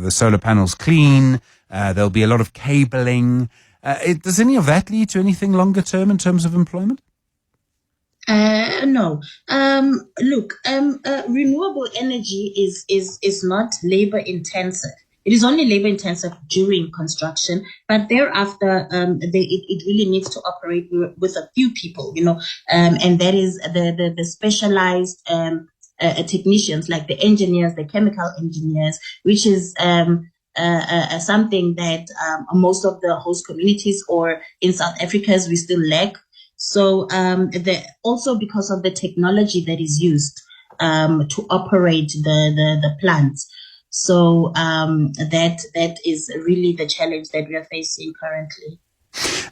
solar panels clean. There'll be a lot of cabling. Does any of that lead to anything longer term in terms of employment? No. Renewable energy is not labor intensive. It is only labor intensive during construction, but thereafter, it really needs to operate with a few people, and that is the specialized technicians, like the engineers, the chemical engineers, which is something that most of the host communities or in South Africa we still lack. So also because of the technology that is used to operate the plants. So that is really the challenge that we are facing currently.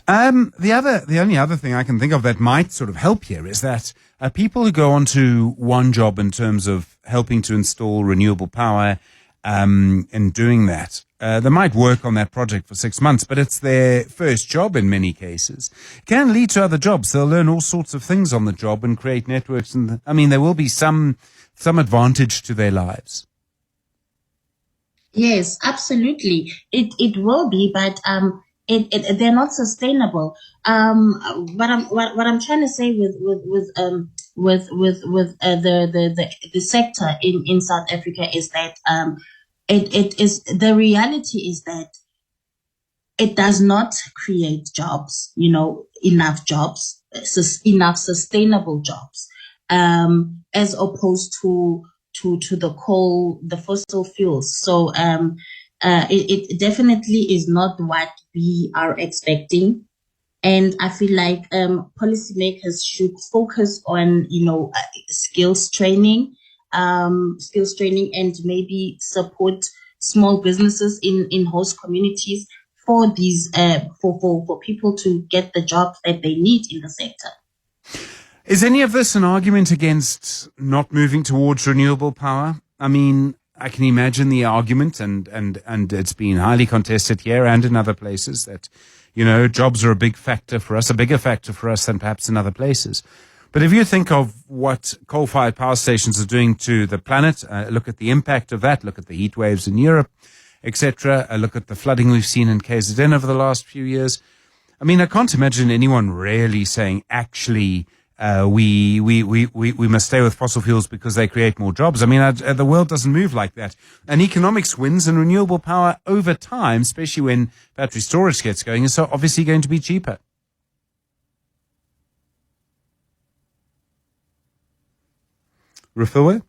The only other thing I can think of that might sort of help here is that people who go on to one job in terms of helping to install renewable power and doing that, they might work on that project for 6 months, but it's their first job in many cases. It can lead to other jobs. They'll learn all sorts of things on the job and create networks. And there will be some advantage to their lives. Yes, absolutely. It will be, but they're not sustainable. What I'm trying to say with the sector in South Africa is that it is, the reality is that it does not create jobs, enough jobs, enough sustainable jobs, as opposed to the coal, the fossil fuels. So it definitely is not what we are expecting. And I feel like policymakers should focus on, skills training, and maybe support small businesses in host communities for these for people to get the jobs that they need in the sector. Is any of this an argument against not moving towards renewable power? I mean, I can imagine the argument, and it's been highly contested here and in other places, that, jobs are a big factor for us, a bigger factor for us than perhaps in other places. But if you think of what coal-fired power stations are doing to the planet, look at the impact of that, look at the heat waves in Europe, etc., look at the flooding we've seen in KZN over the last few years. I mean, I can't imagine anyone really saying, actually, we must stay with fossil fuels because they create more jobs. I mean, the world doesn't move like that. And economics wins, and renewable power over time, especially when battery storage gets going, is so obviously going to be cheaper. Refuwe?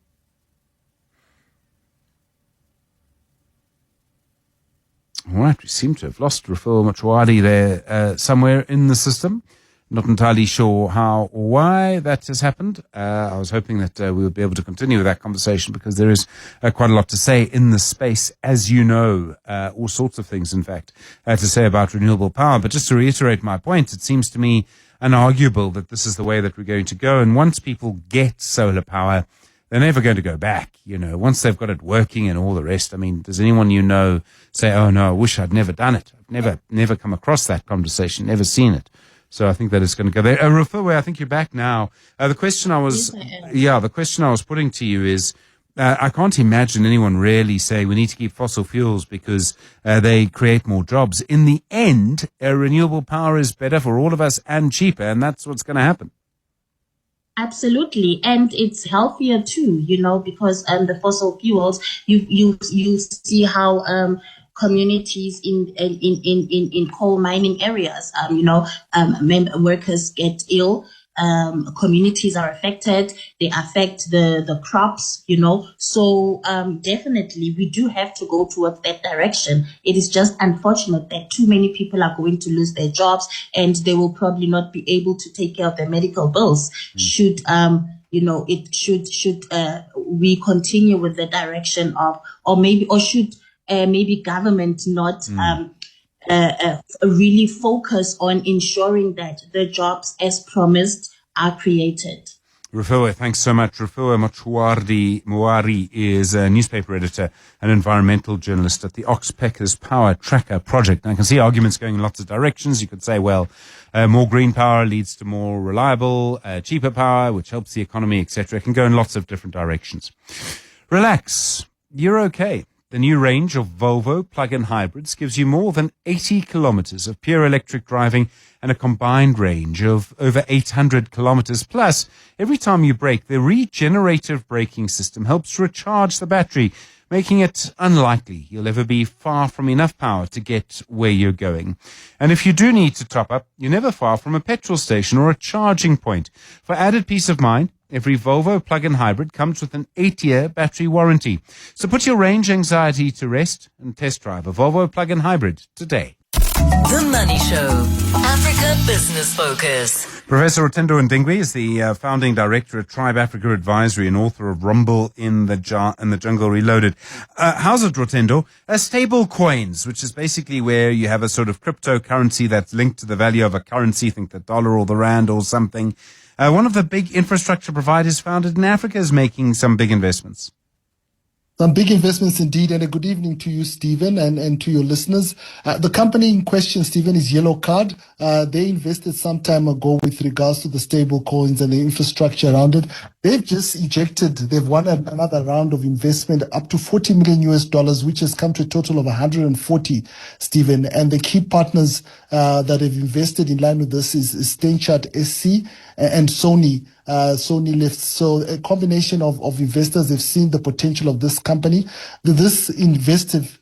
All right, we seem to have lost Refuwe Mochwadi there somewhere in the system. Not entirely sure how or why that has happened. I was hoping that we would be able to continue with that conversation, because there is quite a lot to say in this space, as you know, all sorts of things, in fact, to say about renewable power. But just to reiterate my point, it seems to me unarguable that this is the way that we're going to go. And once people get solar power, they're never going to go back, once they've got it working and all the rest. I mean, does anyone say, oh no, I wish I'd never done it? I've never come across that conversation, never seen it. So I think that is going to go there. Refuwe, I think you're back now. The question I was putting to you is, I can't imagine anyone really say we need to keep fossil fuels because they create more jobs. In the end, renewable power is better for all of us and cheaper, and that's what's going to happen. Absolutely, and it's healthier too, because the fossil fuels, you see how communities in coal mining areas, workers get ill, communities are affected, they affect the crops, so definitely we do have to go towards that direction. It is just unfortunate that too many people are going to lose their jobs, and they will probably not be able to take care of their medical bills. Should we continue with the direction of, or should maybe government not really focus on ensuring that the jobs as promised are created. Refuwe, thanks so much. Refuwe Mochwadi is a newspaper editor and environmental journalist at the Oxpeckers Power Tracker Project. Now, I can see arguments going in lots of directions. You could say, well, more green power leads to more reliable, cheaper power, which helps the economy, etc. It can go in lots of different directions. Relax. You're okay. The new range of Volvo plug-in hybrids gives you more than 80 kilometers of pure electric driving and a combined range of over 800 kilometers. Plus, every time you brake, the regenerative braking system helps recharge the battery, making it unlikely you'll ever be far from enough power to get where you're going. And if you do need to top up, you're never far from a petrol station or a charging point. For added peace of mind, every Volvo plug-in hybrid comes with an 8-year battery warranty. So put your range anxiety to rest and test drive a Volvo plug-in hybrid today. The Money Show, Africa Business Focus. Professor Rotendo Ndingwe is the founding director at Tribe Africa Advisory and author of Rumble in the Jungle Reloaded. How's it, Rotendo? Stable coins, which is basically where you have a sort of cryptocurrency that's linked to the value of a currency, think the dollar or the rand or something. One of the big infrastructure providers founded in Africa is making some big investments. Some big investments indeed, and a good evening to you, Stephen, and to your listeners. The company in question, Stephen, is Yellow Card. They invested some time ago with regards to the stable coins and the infrastructure around it. They've won another round of investment up to $40 million, which has come to a total of 140, Stephen. And the key partners that have invested in line with this is Stanchart SC and Sony Sony lifts. So a combination of investors have seen the potential of this company. This investment,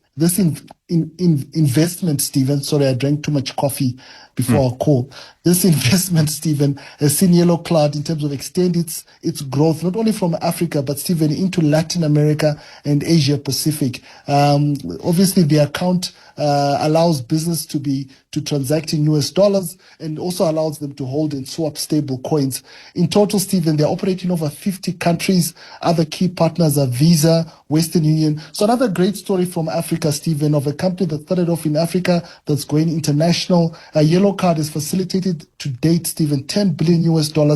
Stephen, sorry, I drank too much coffee before our call. This investment, Stephen, has seen Yellow Cloud in terms of extend its growth, not only from Africa, but Stephen, into Latin America and Asia Pacific. Obviously, the account allows business to transact in US dollars and also allows them to hold and swap stable coins. In total, Stephen, they're operating over 50 countries. Other key partners are Visa, Western Union. So another great story from Africa, Stephen, of a company that started off in Africa that's going international. Yellow Card has facilitated to date, Stephen, $10 billion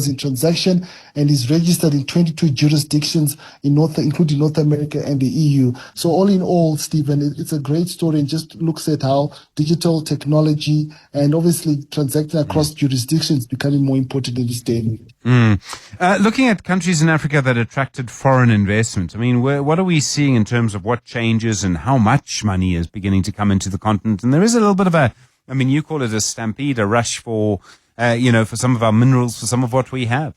in transaction and is registered in 22 jurisdictions including North America and the EU. So all in all, Stephen, it's a great story and just looks at how digital technology and obviously transacting across jurisdictions is becoming more important in this day and age. Looking at countries in Africa that attracted foreign investment, I mean, what are we seeing in terms of what changes and how much money is beginning to come into the continent? And there is a little bit of you call it a stampede, a rush for some of our minerals, for some of what we have.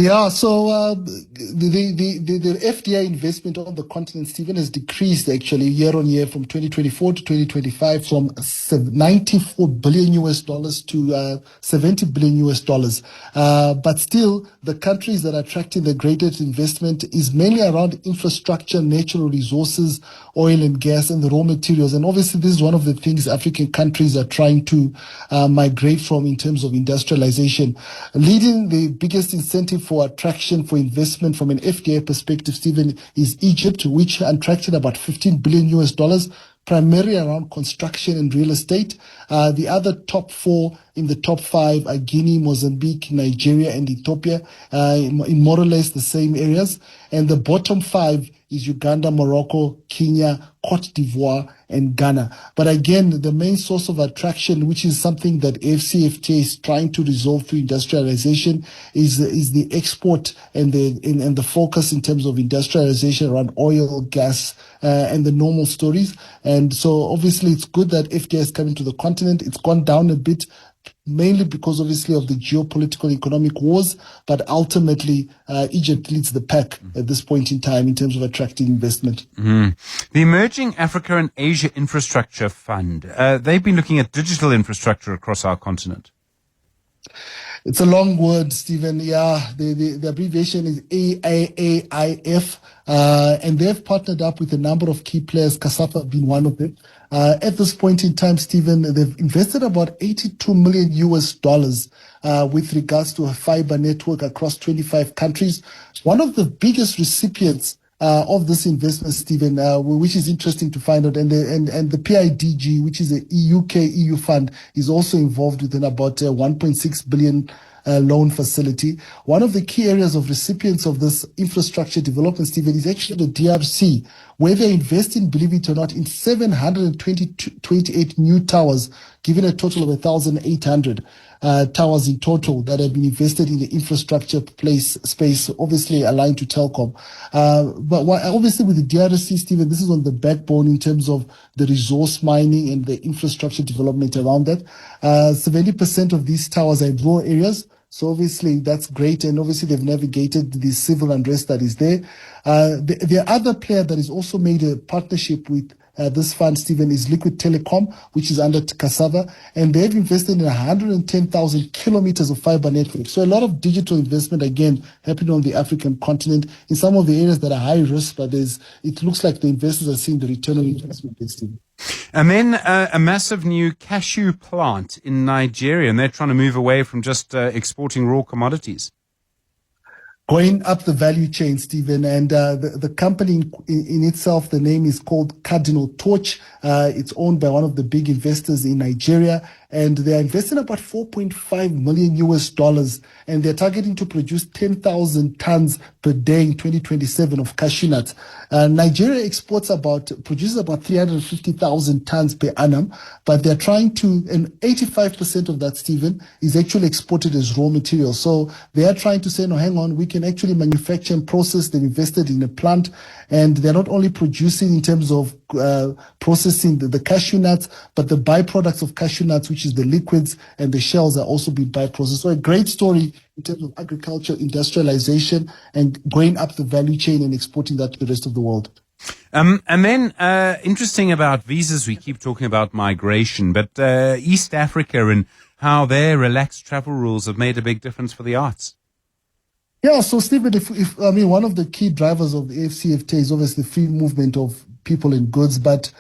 Yeah, so the FDI investment on the continent, Stephen, has decreased actually year on year from 2024 to 2025 from $94 billion to $70 billion. But still, the countries that are attracting the greatest investment is mainly around infrastructure, natural resources, oil and gas, and the raw materials. And obviously, this is one of the things African countries are trying to migrate from in terms of industrialization. Leading the biggest incentive for attraction for investment from an FDI perspective, Stephen, is Egypt, which attracted about $15 billion, primarily around construction and real estate. The other top four in the top five are Guinea, Mozambique, Nigeria, and Ethiopia, in more or less the same areas. And the bottom five is Uganda, Morocco, Kenya, Cote d'Ivoire, and Ghana. But again, the main source of attraction, which is something that FCFTA is trying to resolve through industrialization, is the export and the focus in terms of industrialization around oil, gas, and the normal stories. And so obviously it's good that FDI is coming to the continent. It's gone down a bit, mainly because obviously of the geopolitical economic wars, but ultimately Egypt leads the pack at this point in time in terms of attracting investment. The Emerging Africa and Asia Infrastructure Fund, they've been looking at digital infrastructure across our continent. It's a long word, Stephen. Yeah, the abbreviation is AAAIF, and they've partnered up with a number of key players, Cassava being one of them. At this point in time, Stephen, they've invested about $82 million with regards to a fiber network across 25 countries. One of the biggest recipients of this investment, Stephen, which is interesting to find out, and the PIDG, which is a EU fund, is also involved within about 1.6 billion loan facility. One of the key areas of recipients of this infrastructure development, Stephen, is actually the DRC, where they're investing, believe it or not, in 728 new towers, giving a total of 1,800 towers in total that have been invested in the infrastructure space, obviously aligned to telecom. But obviously with the DRC, Stephen, this is on the backbone in terms of the resource mining and the infrastructure development around that. 70% of these towers are in rural areas. So obviously that's great, and obviously they've navigated the civil unrest that is there. The other player that has also made a partnership with this fund, Stephen, is Liquid Telecom, which is under Cassava, and they've invested in 110,000 kilometers of fiber network. So a lot of digital investment, again, happening on the African continent in some of the areas that are high risk, but it looks like the investors are seeing the return on investment, Stephen. And then a massive new cashew plant in Nigeria, and they're trying to move away from just exporting raw commodities. Going up the value chain, Stephen, and the company in itself, the name is called Cardinal Torch. It's owned by one of the big investors in Nigeria, and they're investing about $4.5 million, and they're targeting to produce 10,000 tons per day in 2027 of cashew nuts. Nigeria produces about 350,000 tons per annum, but they're trying to, and 85% of that, Stephen, is actually exported as raw material. So they are trying to say, no, hang on, we can can actually manufacture and process. They've invested in a plant, and they're not only producing in terms of processing the cashew nuts, but the byproducts of cashew nuts, which is the liquids and the shells, are also being byprocessed. So a great story in terms of agriculture, industrialization, and going up the value chain and exporting that to the rest of the world. And then, interesting about visas, we keep talking about migration, but East Africa and how their relaxed travel rules have made a big difference for the arts. Yeah, so Stephen, one of the key drivers of the AfCFTA is obviously free movement of people and goods, but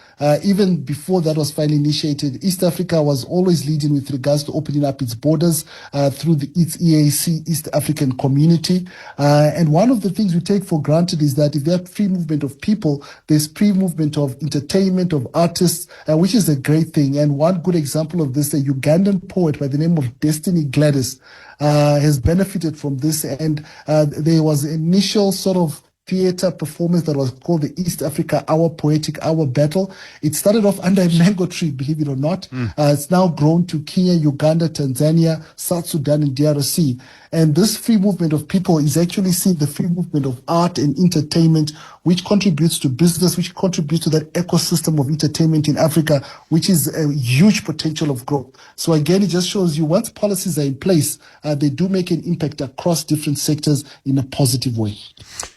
even before that was finally initiated, East Africa was always leading with regards to opening up its borders through its EAC, East African Community. And one of the things we take for granted is that if there's free movement of people, there's free movement of entertainment, of artists, which is a great thing. And one good example of this, a Ugandan poet by the name of Destiny Gladys has benefited from this. And there was initial sort of theater performance that was called the East Africa Hour Poetic Hour Battle. It started off under a mango tree, believe it or not. It's now grown to Kenya, Uganda, Tanzania, South Sudan, and DRC. And this free movement of people is actually seen the free movement of art and entertainment, which contributes to business, which contributes to that ecosystem of entertainment in Africa, which is a huge potential of growth. So again, it just shows you once policies are in place, they do make an impact across different sectors in a positive way.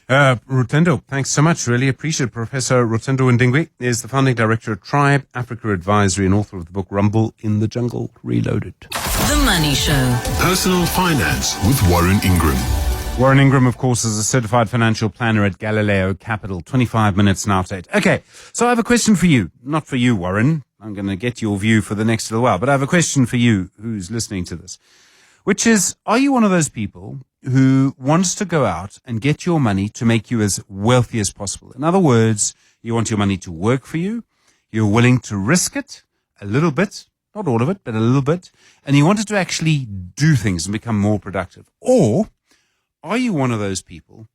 Rotendo, thanks so much. Really appreciate it. Professor Rotendo Ndingwi is the founding director at Tribe Africa Advisory and author of the book Rumble in the Jungle Reloaded. The Money Show. Personal Finance with Warren Ingram. Warren Ingram, of course, is a certified financial planner at Galileo Capital. 25 minutes now to 8. Okay, so I have a question for you. Not for you, Warren. I'm going to get your view for the next little while. But I have a question for you who's listening to this, which is, are you one of those people who wants to go out and get your money to make you as wealthy as possible? In other words, you want your money to work for you. You're willing to risk it a little bit, not all of it, but a little bit. And you want it to actually do things and become more productive. Or are you one of those people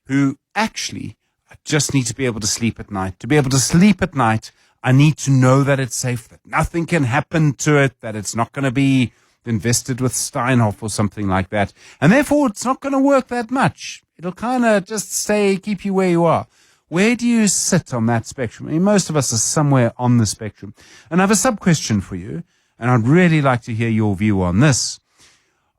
who actually just need to be able to sleep at night? To be able to sleep at night, I need to know that it's safe, that nothing can happen to it, that it's not going to be invested with Steinhoff or something like that. And therefore, it's not going to work that much. It'll kind of just keep you where you are. Where do you sit on that spectrum? I mean, most of us are somewhere on the spectrum. And I have a sub-question for you, and I'd really like to hear your view on this.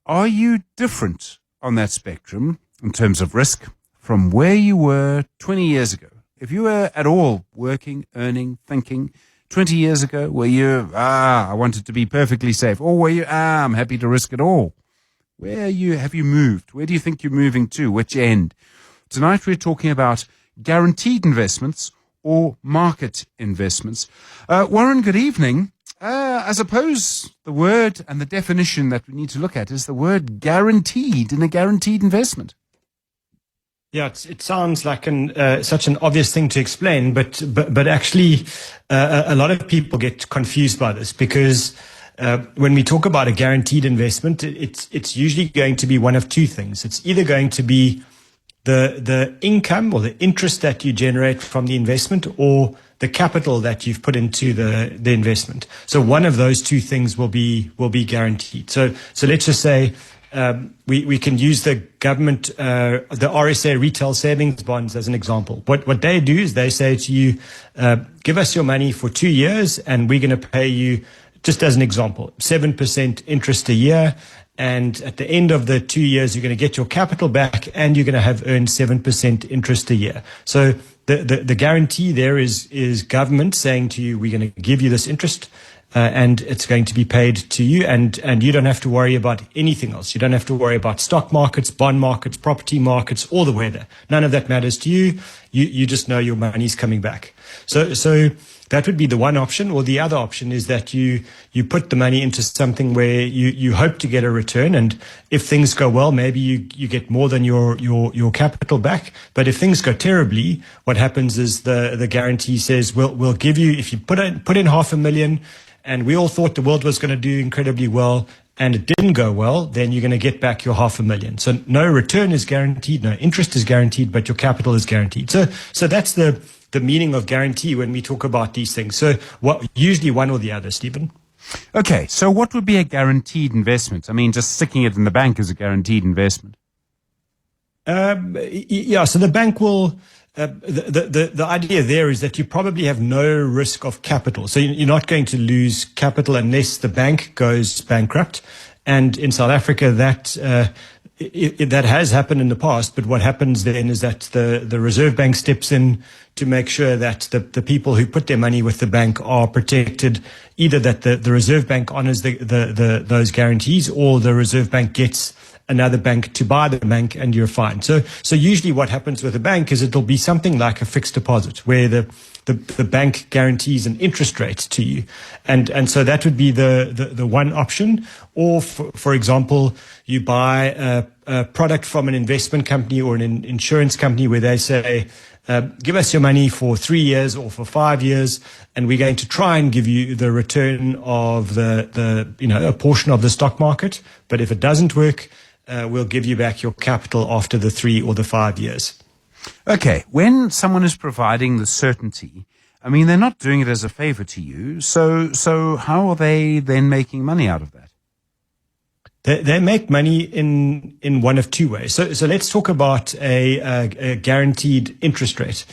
Are you different on that spectrum in terms of risk from where you were 20 years ago? If you were at all working, earning, thinking 20 years ago, were you, I wanted to be perfectly safe? Or were you, I'm happy to risk it all? Where have you moved? Where do you think you're moving to? Which end? Tonight we're talking about guaranteed investments or market investments. Warren, good evening. I suppose the word and the definition that we need to look at is the word guaranteed in a guaranteed investment. Yeah, it sounds like such an obvious thing to explain, but actually a lot of people get confused by this because when we talk about a guaranteed investment, it's usually going to be one of two things. It's either going to be the income or the interest that you generate from the investment, or the capital that you've put into the investment. So one of those two things will be guaranteed. So let's just say we can use the government, the RSA retail savings bonds as an example. What they do is they say to you, give us your money for 2 years and we're going to pay you, just as an example, 7% interest a year. And at the end of the 2 years, you're going to get your capital back and you're going to have earned 7% interest a year. So the guarantee there is government saying to you, we're going to give you this interest and it's going to be paid to you, and you don't have to worry about anything else. You don't have to worry about stock markets, bond markets, property markets, or the weather. None of that matters to you. You just know your money's coming back. So that would be the one option, or the other option is that you put the money into something where you hope to get a return, and if things go well, maybe you get more than your capital back. But if things go terribly, what happens is the guarantee says we'll give you, if you put in $500,000 and we all thought the world was going to do incredibly well and it didn't go well, then you're going to get back your $500,000. So no return is guaranteed, no interest is guaranteed, but your capital is guaranteed. So that's the meaning of guarantee when we talk about these things. So usually one or the other, Stephen. Okay, so what would be a guaranteed investment? I mean, just sticking it in the bank is a guaranteed investment. Yeah, so the bank will. The idea there is that you probably have no risk of capital. So you're not going to lose capital unless the bank goes bankrupt. And in South Africa, that has happened in the past. But what happens then is that the Reserve Bank steps in to make sure that the people who put their money with the bank are protected, either that the Reserve Bank honors those guarantees, or the Reserve Bank gets another bank to buy the bank, and you're fine. So usually what happens with a bank is it'll be something like a fixed deposit where the bank guarantees an interest rate to you. And so that would be the one option. Or for example, you buy a product from an investment company or an insurance company where they say, give us your money for 3 years or for 5 years, and we're going to try and give you the return of a portion of the stock market. But if it doesn't work, we'll give you back your capital after the 3 or the 5 years. Okay, when someone is providing the certainty, I mean, they're not doing it as a favor to you. So how are they then making money out of that? They make money in one of two ways. So let's talk about a guaranteed interest rate.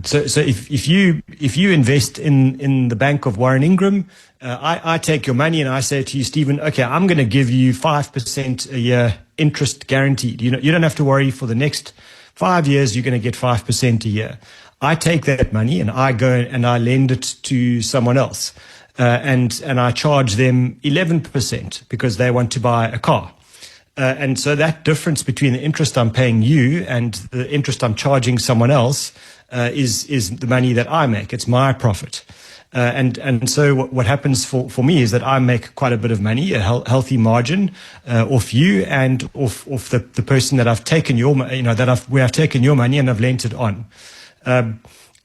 So if you invest in the bank of Warren Ingram, I take your money and I say to you, Stephen, okay, I'm going to give you 5% a year interest guaranteed. You don't have to worry. For the next 5 years, you're going to get 5% a year. I take that money and I go and I lend it to someone else. And I charge them 11% because they want to buy a car. And so that difference between the interest I'm paying you and the interest I'm charging someone else is the money that I make. It's my profit. And so what happens for me is that I make quite a bit of money, a healthy margin off you and off the person that I've taken where I've taken your money and I've lent it on.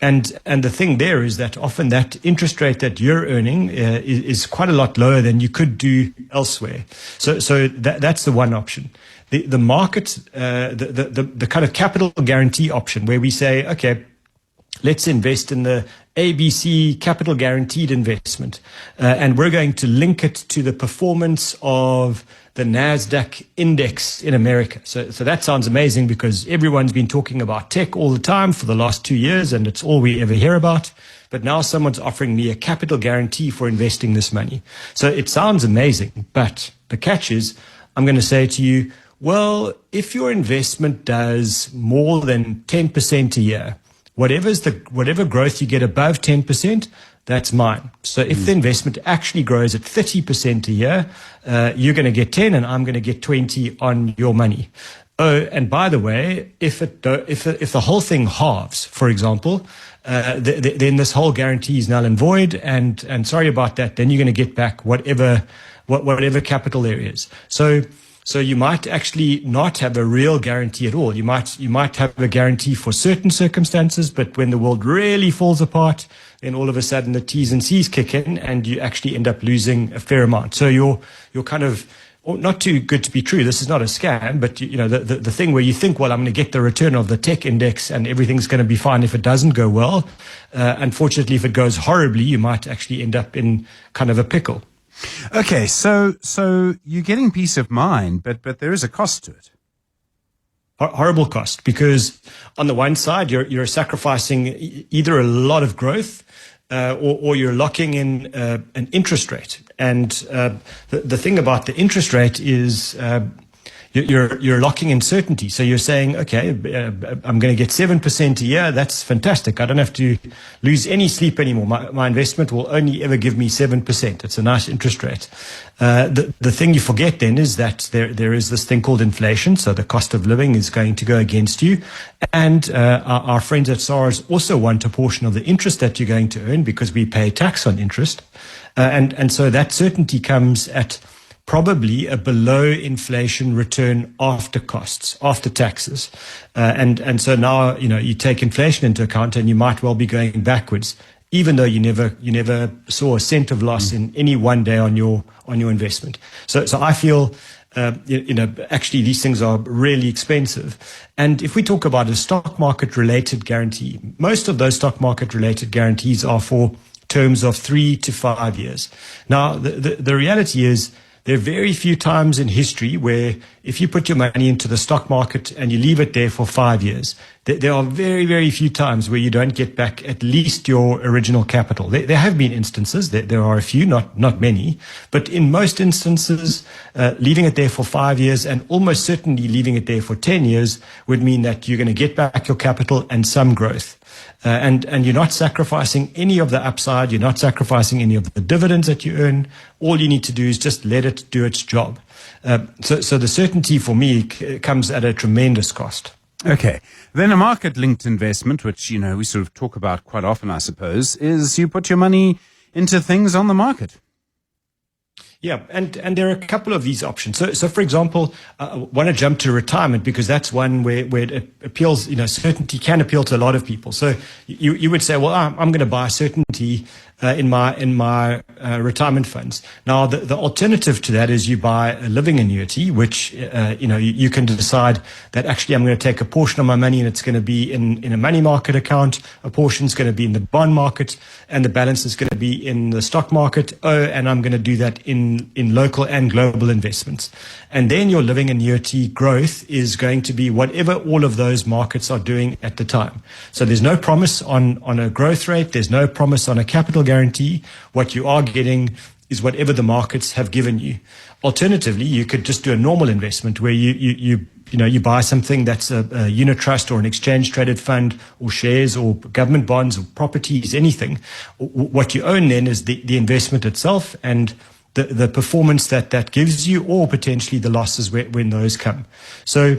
And the thing there is that often that interest rate that you're earning is quite a lot lower than you could do elsewhere. So that's the one option. The market, the kind of capital guarantee option where we say, okay, let's invest in the ABC capital guaranteed investment, and we're going to link it to the performance of the NASDAQ index in America. So that sounds amazing because everyone's been talking about tech all the time for the last 2 years, and it's all we ever hear about. But now someone's offering me a capital guarantee for investing this money. So it sounds amazing, but the catch is I'm going to say to you, well, if your investment does more than 10% a year, whatever growth you get above 10%, that's mine. So if the investment actually grows at 30% a year, you're going to get 10 and I'm going to get 20 on your money. Oh, and by the way, if the whole thing halves, for example, then this whole guarantee is null and void. And sorry about that. Then you're going to get back whatever capital there is. So you might actually not have a real guarantee at all. You might have a guarantee for certain circumstances, but when the world really falls apart, then all of a sudden the T's and C's kick in and you actually end up losing a fair amount. So you're kind of not too good to be true. This is not a scam, but the thing where you think, well, I'm going to get the return of the tech index and everything's going to be fine if it doesn't go well. Unfortunately, if it goes horribly, you might actually end up in kind of a pickle. Okay, so you're getting peace of mind, but there is a cost to it. Horrible cost, because on the one side you're sacrificing either a lot of growth or you're locking in an interest rate. And the thing about the interest rate is you're locking in certainty. So you're saying, okay, I'm going to get 7% a year. That's fantastic. I don't have to lose any sleep anymore. My investment will only ever give me 7%. It's a nice interest rate. The thing you forget then is that there is this thing called inflation. So the cost of living is going to go against you. And our friends at SARS also want a portion of the interest that you're going to earn because we pay tax on interest. And so that certainty comes at probably a below inflation return after costs, after taxes. And so now, you take inflation into account and you might well be going backwards, even though you never saw a cent of loss in any one day on your investment. So I feel, actually these things are really expensive. And if we talk about a stock market related guarantee, most of those stock market related guarantees are for terms of 3 to 5 years. Now, the reality is, There are very few times in history where if you put your money into the stock market and you leave it there for 5 years, there are very, very few times where you don't get back at least your original capital. There have been instances, there are a few, not many, but in most instances, leaving it there for 5 years and almost certainly leaving it there for 10 years would mean that you're going to get back your capital and some growth. And you're not sacrificing any of the upside. You're not sacrificing any of the dividends that you earn. All you need to do is just let it do its job. So the certainty for me comes at a tremendous cost. Okay. Then a market-linked investment, which, we sort of talk about quite often, I suppose, is you put your money into things on the market. Yeah, and there are a couple of these options. So for example, I want to jump to retirement because that's one where it appeals, certainty can appeal to a lot of people. So you would say, well, I'm going to buy certainty in my retirement funds. Now, the alternative to that is you buy a living annuity, which, you can decide that actually I'm going to take a portion of my money and it's going to be in a money market account, a portion is going to be in the bond market, and the balance is going to be in the stock market. And I'm going to do that in local and global investments. And then your living annuity growth is going to be whatever all of those markets are doing at the time. So there's no promise on a growth rate. There's no promise on a capital guarantee. What you are getting is whatever the markets have given you. Alternatively, you could just do a normal investment where you buy something that's a unit trust or an exchange traded fund or shares or government bonds or properties, anything. What you own then is the investment itself and the performance that gives you, or potentially the losses when those come. So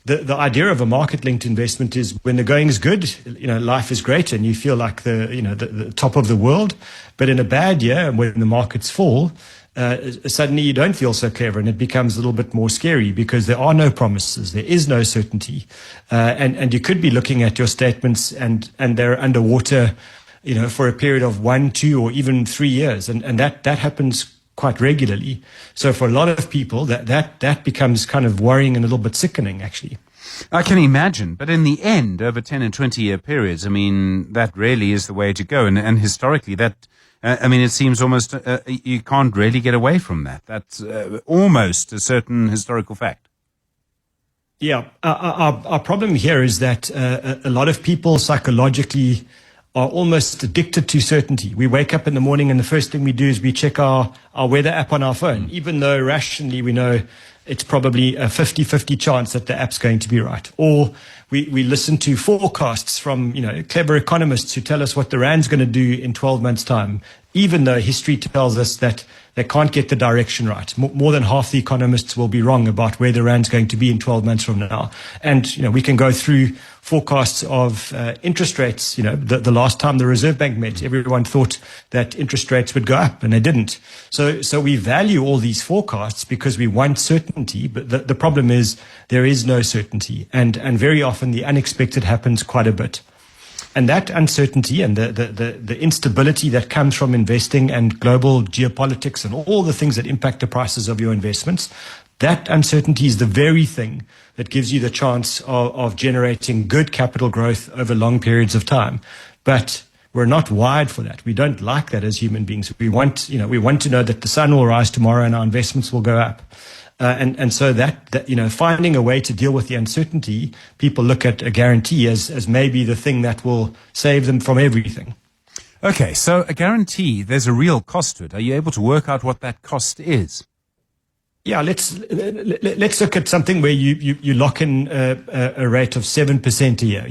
the idea of a market-linked investment is when the going is good, life is great and you feel like the top of the world. But in a bad year, when the markets fall, suddenly you don't feel so clever and it becomes a little bit more scary because there are no promises, there is no certainty. And you could be looking at your statements and they're underwater, for a period of 1, 2, or even 3 years. And that happens quite regularly. So for a lot of people, that becomes kind of worrying and a little bit sickening, actually. I can imagine. But in the end, over 10 and 20-year periods, that really is the way to go. And historically, it seems almost you can't really get away from that. That's almost a certain historical fact. Yeah. Our problem here is that a lot of people psychologically are almost addicted to certainty. We wake up in the morning and the first thing we do is we check our weather app on our phone, even though rationally we know it's probably a 50-50 chance that the app's going to be right. Or we listen to forecasts from, clever economists who tell us what the rand's going to do in 12 months' time, even though history tells us that they can't get the direction right. More than half the economists will be wrong about where the rand's going to be in 12 months from now. And, we can go through forecasts of interest rates. The last time the Reserve Bank met, everyone thought that interest rates would go up, and they didn't. So we value all these forecasts because we want certainty, but the problem is there is no certainty, and very often the unexpected happens quite a bit. And that uncertainty and the instability that comes from investing and global geopolitics and all the things that impact the prices of your investments, that uncertainty is the very thing that gives you the chance of generating good capital growth over long periods of time. But we're not wired for that. We don't like that as human beings. We want to know that the sun will rise tomorrow and our investments will go up. And so that finding a way to deal with the uncertainty, people look at a guarantee as maybe the thing that will save them from everything. Okay, so a guarantee, there's a real cost to it. Are you able to work out what that cost is? Yeah, let's look at something where you lock in a rate of 7% a year,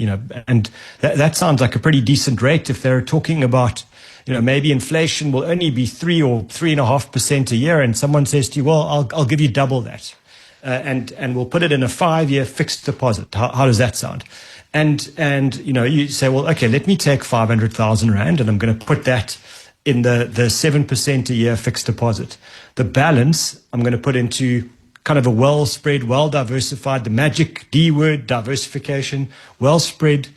and that sounds like a pretty decent rate if they're talking about, maybe inflation will only be 3 or 3.5% a year, and someone says to you, well, I'll give you double that, and we'll put it in a 5-year fixed deposit. How does that sound? And you say, well, okay, let me take 500,000 rand, and I'm going to put that in the 7% a year fixed deposit. The balance I'm going to put into kind of a well-spread, well-diversified, the magic D word, diversification, well-spread,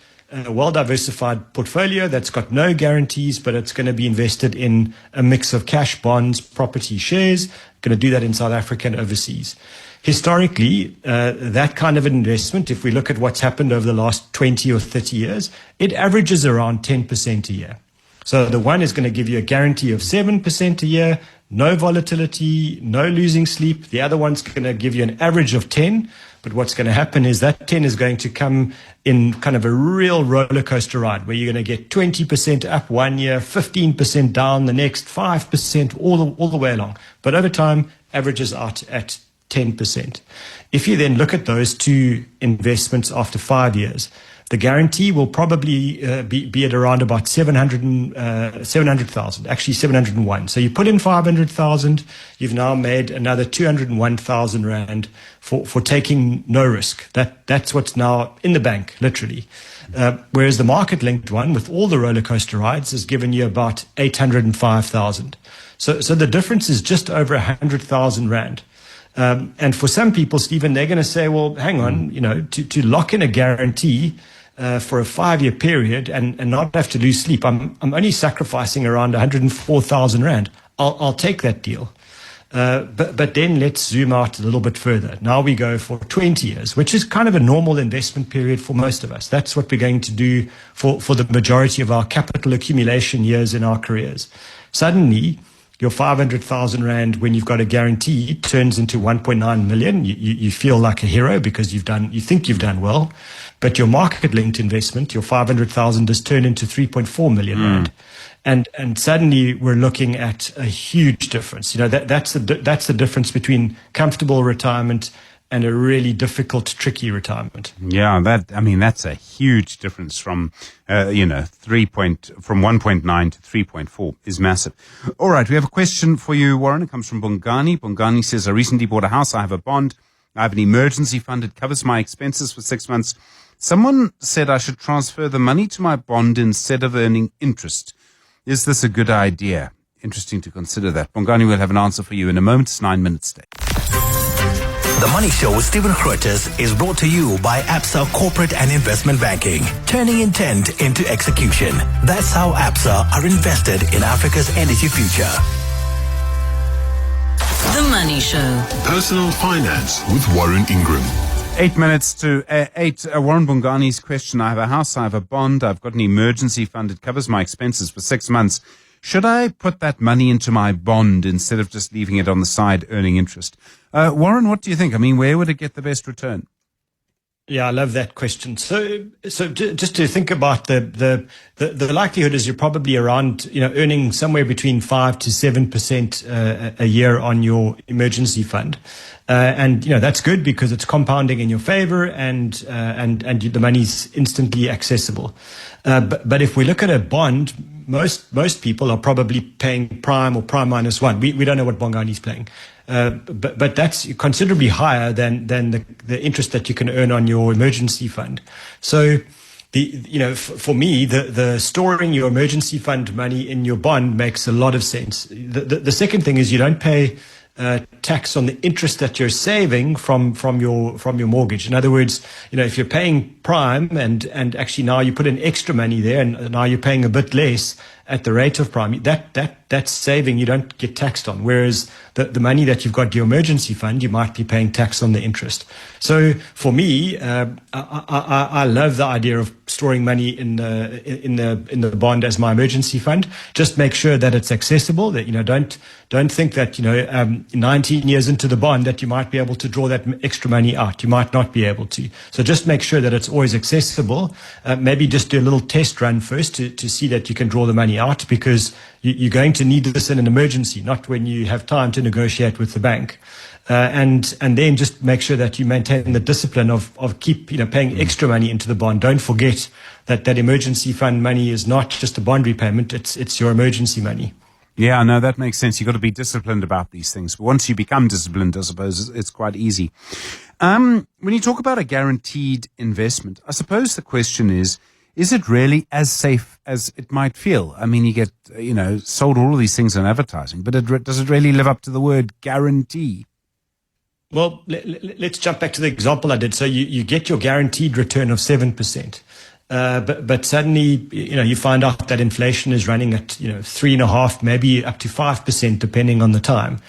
well-diversified portfolio that's got no guarantees, but it's going to be invested in a mix of cash, bonds, property, shares. Going to do that in South Africa and overseas. Historically, that kind of investment, if we look at what's happened over the last 20 or 30 years, it averages around 10% a year. So the one is going to give you a guarantee of 7% a year, no volatility, no losing sleep. The other one's going to give you an average of 10. But what's going to happen is that 10 is going to come in kind of a real roller coaster ride where you're going to get 20% up one year, 15% down the next, 5% all the way along. But over time, averages out at 10%. If you then look at those two investments after 5 years, the guarantee will probably be at around about 700,000, actually 701. So you put in 500,000, you've now made another 201,000 Rand for taking no risk. That's what's now in the bank, literally. Whereas the market-linked one, with all the roller coaster rides, has given you about 805,000. So the difference is just over 100,000 Rand. And for some people, Stephen, they're going to say, well, hang on, to lock in a guarantee for a 5-year period and not have to lose sleep, I'm only sacrificing around 104,000 Rand. I'll take that deal. But then let's zoom out a little bit further. Now we go for 20 years, which is kind of a normal investment period for most of us. That's what we're going to do for the majority of our capital accumulation years in our careers. Suddenly, your 500,000 Rand, when you've got a guarantee, turns into 1.9 million. You feel like a hero because you think you've done well. But your market-linked investment, your 500,000, has turned into 3.4 million Rand. And suddenly we're looking at a huge difference. That's the difference between comfortable retirement and a really difficult, tricky retirement. Yeah, that's a huge difference from, from 1.9 to 3.4 is massive. All right, we have a question for you, Warren. It comes from Bongani. Bongani says, I recently bought a house. I have a bond. I have an emergency fund. It covers my expenses for 6 months. Someone said I should transfer the money to my bond instead of earning interest. Is this a good idea? Interesting to consider that. Bongani will have an answer for you in a moment. It's 9 minutes today. The Money Show with Stephen Grootes is brought to you by Absa Corporate and Investment Banking, turning intent into execution. That's how Absa are invested in Africa's energy future. The Money Show. Personal Finance with Warren Ingram. 8 minutes to 8. Warren Bungani's question. I have a house, I have a bond, I've got an emergency fund. It covers my expenses for 6 months. Should I put that money into my bond instead of just leaving it on the side earning interest? Warren, what do you think? I mean, where would it get the best return? Yeah, I love that question. So just to think about the likelihood is you're probably around, earning somewhere between 5 to 7% a year on your emergency fund. And that's good because it's compounding in your favor and the money's instantly accessible. But if we look at a bond, most people are probably paying prime or prime minus 1. We don't know what Bongani's paying. But that's considerably higher than the interest that you can earn on your emergency fund. So for me, the storing your emergency fund money in your bond makes a lot of sense. The second thing is you don't pay tax on the interest that you're saving from your mortgage. In other words, if you're paying prime and actually now you put in extra money there and now you're paying a bit less at the rate of prime, that's saving you don't get taxed on. Whereas the money that you've got in your emergency fund, you might be paying tax on the interest. So for me, I love the idea of storing money in the bond as my emergency fund. Just make sure that it's accessible. That don't think that 19 years into the bond that you might be able to draw that extra money out. You might not be able to. So just make sure that it's always accessible. Maybe just do a little test run first to see that you can draw the money out, because you're going to need this in an emergency, not when you have time to negotiate with the bank. And then just make sure that you maintain the discipline of keep paying extra money into the bond. Don't forget that emergency fund money is not just a bond repayment; it's your emergency money. Yeah, no, that makes sense. You've got to be disciplined about these things. But once you become disciplined, I suppose it's quite easy. When you talk about a guaranteed investment, I suppose the question is it really as safe as it might feel? I mean, you get, sold all of these things on advertising, but does it really live up to the word guarantee? Well, let's jump back to the example I did. So you get your guaranteed return of 7%. But suddenly, you find out that inflation is running at, 3.5%, maybe up to 5%, depending on the time.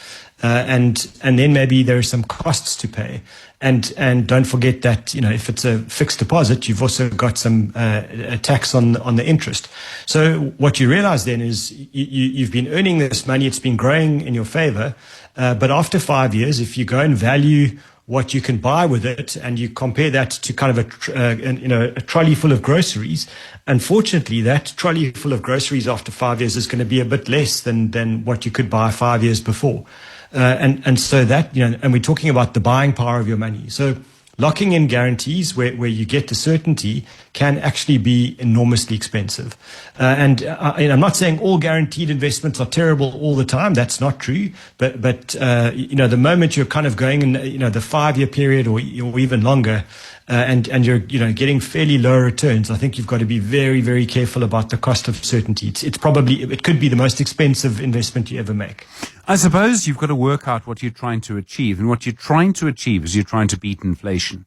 and then maybe there are some costs to pay. And don't forget that, if it's a fixed deposit, you've also got some a tax on the interest. So what you realize then is you've been earning this money, it's been growing in your favor, but after 5 years, if you go and value what you can buy with it, and you compare that to kind of a trolley full of groceries, unfortunately, that trolley full of groceries after 5 years is going to be a bit less than what you could buy 5 years before. And so that, and we're talking about the buying power of your money. So locking in guarantees where you get the certainty can actually be enormously expensive. And I'm not saying all guaranteed investments are terrible all the time. That's not true. But the moment you're kind of going in, the 5-year period or even longer, and you're getting fairly low returns, I think you've got to be very, very careful about the cost of certainty. It could be the most expensive investment you ever make. I suppose you've got to work out what you're trying to achieve, and what you're trying to achieve is you're trying to beat inflation.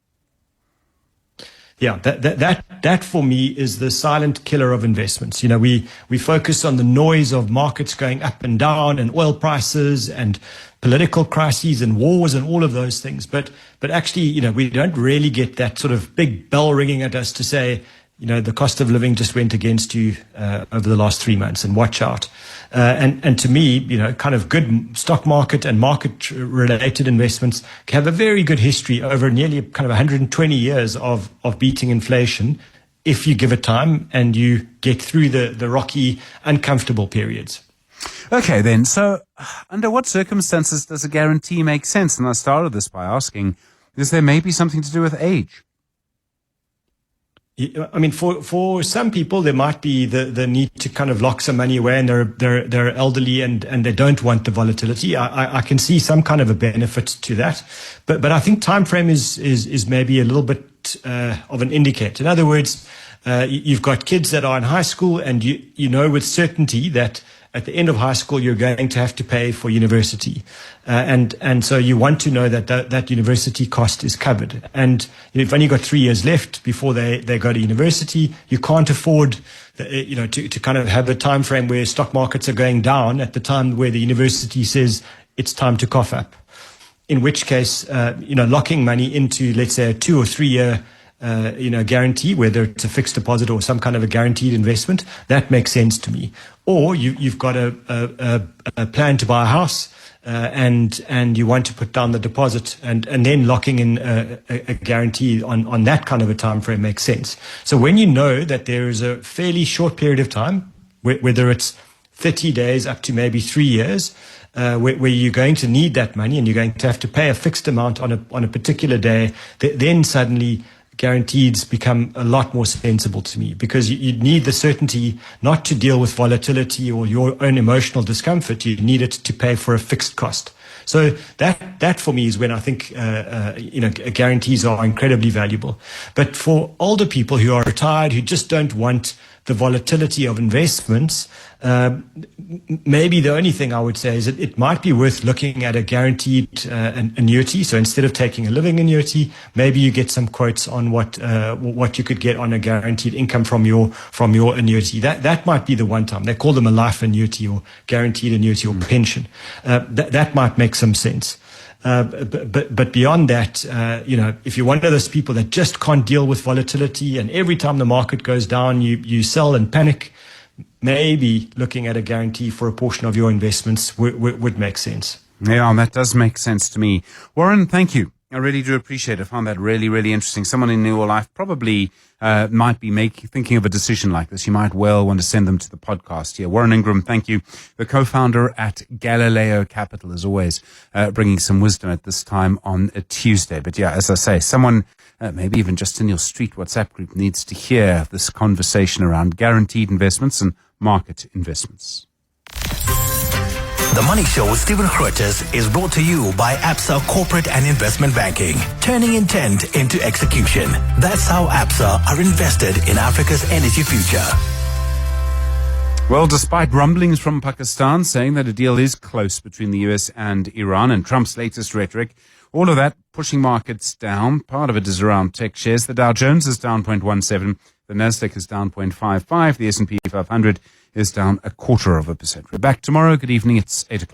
Yeah, that for me is the silent killer of investments. We focus on the noise of markets going up and down, and oil prices and political crises and wars and all of those things. But actually, we don't really get that sort of big bell ringing at us to say, the cost of living just went against you over the last 3 months, and watch out. And to me, kind of good stock market and market related investments have a very good history over nearly kind of 120 years of beating inflation, if you give it time and you get through the rocky, uncomfortable periods. Okay, then. So under what circumstances does a guarantee make sense? And I started this by asking, is there maybe something to do with age? I mean, for some people, there might be the need to kind of lock some money away, and they're elderly and they don't want the volatility. I can see some kind of a benefit to that, but I think time frame is maybe a little bit of an indicator. In other words, you've got kids that are in high school, and you know with certainty that at the end of high school, you're going to have to pay for university. And so you want to know that university cost is covered. And you've only got 3 years left before they go to university. You can't afford, to kind of have a time frame where stock markets are going down at the time where the university says it's time to cough up. In which case, locking money into, let's say, a 2 or 3 year guarantee, whether it's a fixed deposit or some kind of a guaranteed investment, that makes sense to me. Or you've got a plan to buy a house, and you want to put down the deposit, and then locking in a guarantee on that kind of a time frame makes sense. So when you know that there is a fairly short period of time, whether it's 30 days up to maybe 3 years, where you're going to need that money and you're going to have to pay a fixed amount on a particular day, then suddenly guarantees become a lot more sensible to me, because you need the certainty not to deal with volatility or your own emotional discomfort. You need it to pay for a fixed cost. So that for me is when I think guarantees are incredibly valuable. But for older people who are retired, who just don't want the volatility of investments, maybe the only thing I would say is that it might be worth looking at a guaranteed annuity. So instead of taking a living annuity, maybe you get some quotes on what you could get on a guaranteed income from your annuity. That might be the one time. They call them a life annuity or guaranteed annuity or pension. That might make some sense. But beyond that, if you're one of those people that just can't deal with volatility, and every time the market goes down, you sell and panic, maybe looking at a guarantee for a portion of your investments would make sense. Yeah, that does make sense to me. Warren, thank you. I really do appreciate it. I found that really, really interesting. Someone in your life probably might be thinking of a decision like this. You might well want to send them to the podcast here. Warren Ingram, thank you. The co-founder at Galileo Capital, as always, bringing some wisdom at this time on a Tuesday. But yeah, as I say, someone maybe even just in your street WhatsApp group needs to hear this conversation around guaranteed investments and market investments. The Money Show with Stephen Grootes is brought to you by Absa Corporate and Investment Banking, turning intent into execution. That's how Absa are invested in Africa's energy future. Well, despite rumblings from Pakistan saying that a deal is close between the US and Iran, and Trump's latest rhetoric, all of that pushing markets down. Part of it is around tech shares. The Dow Jones is down 0.17. The Nasdaq is down 0.55. The S&P 500 is down 0.25%. We're back tomorrow. Good evening. It's 8 o'clock.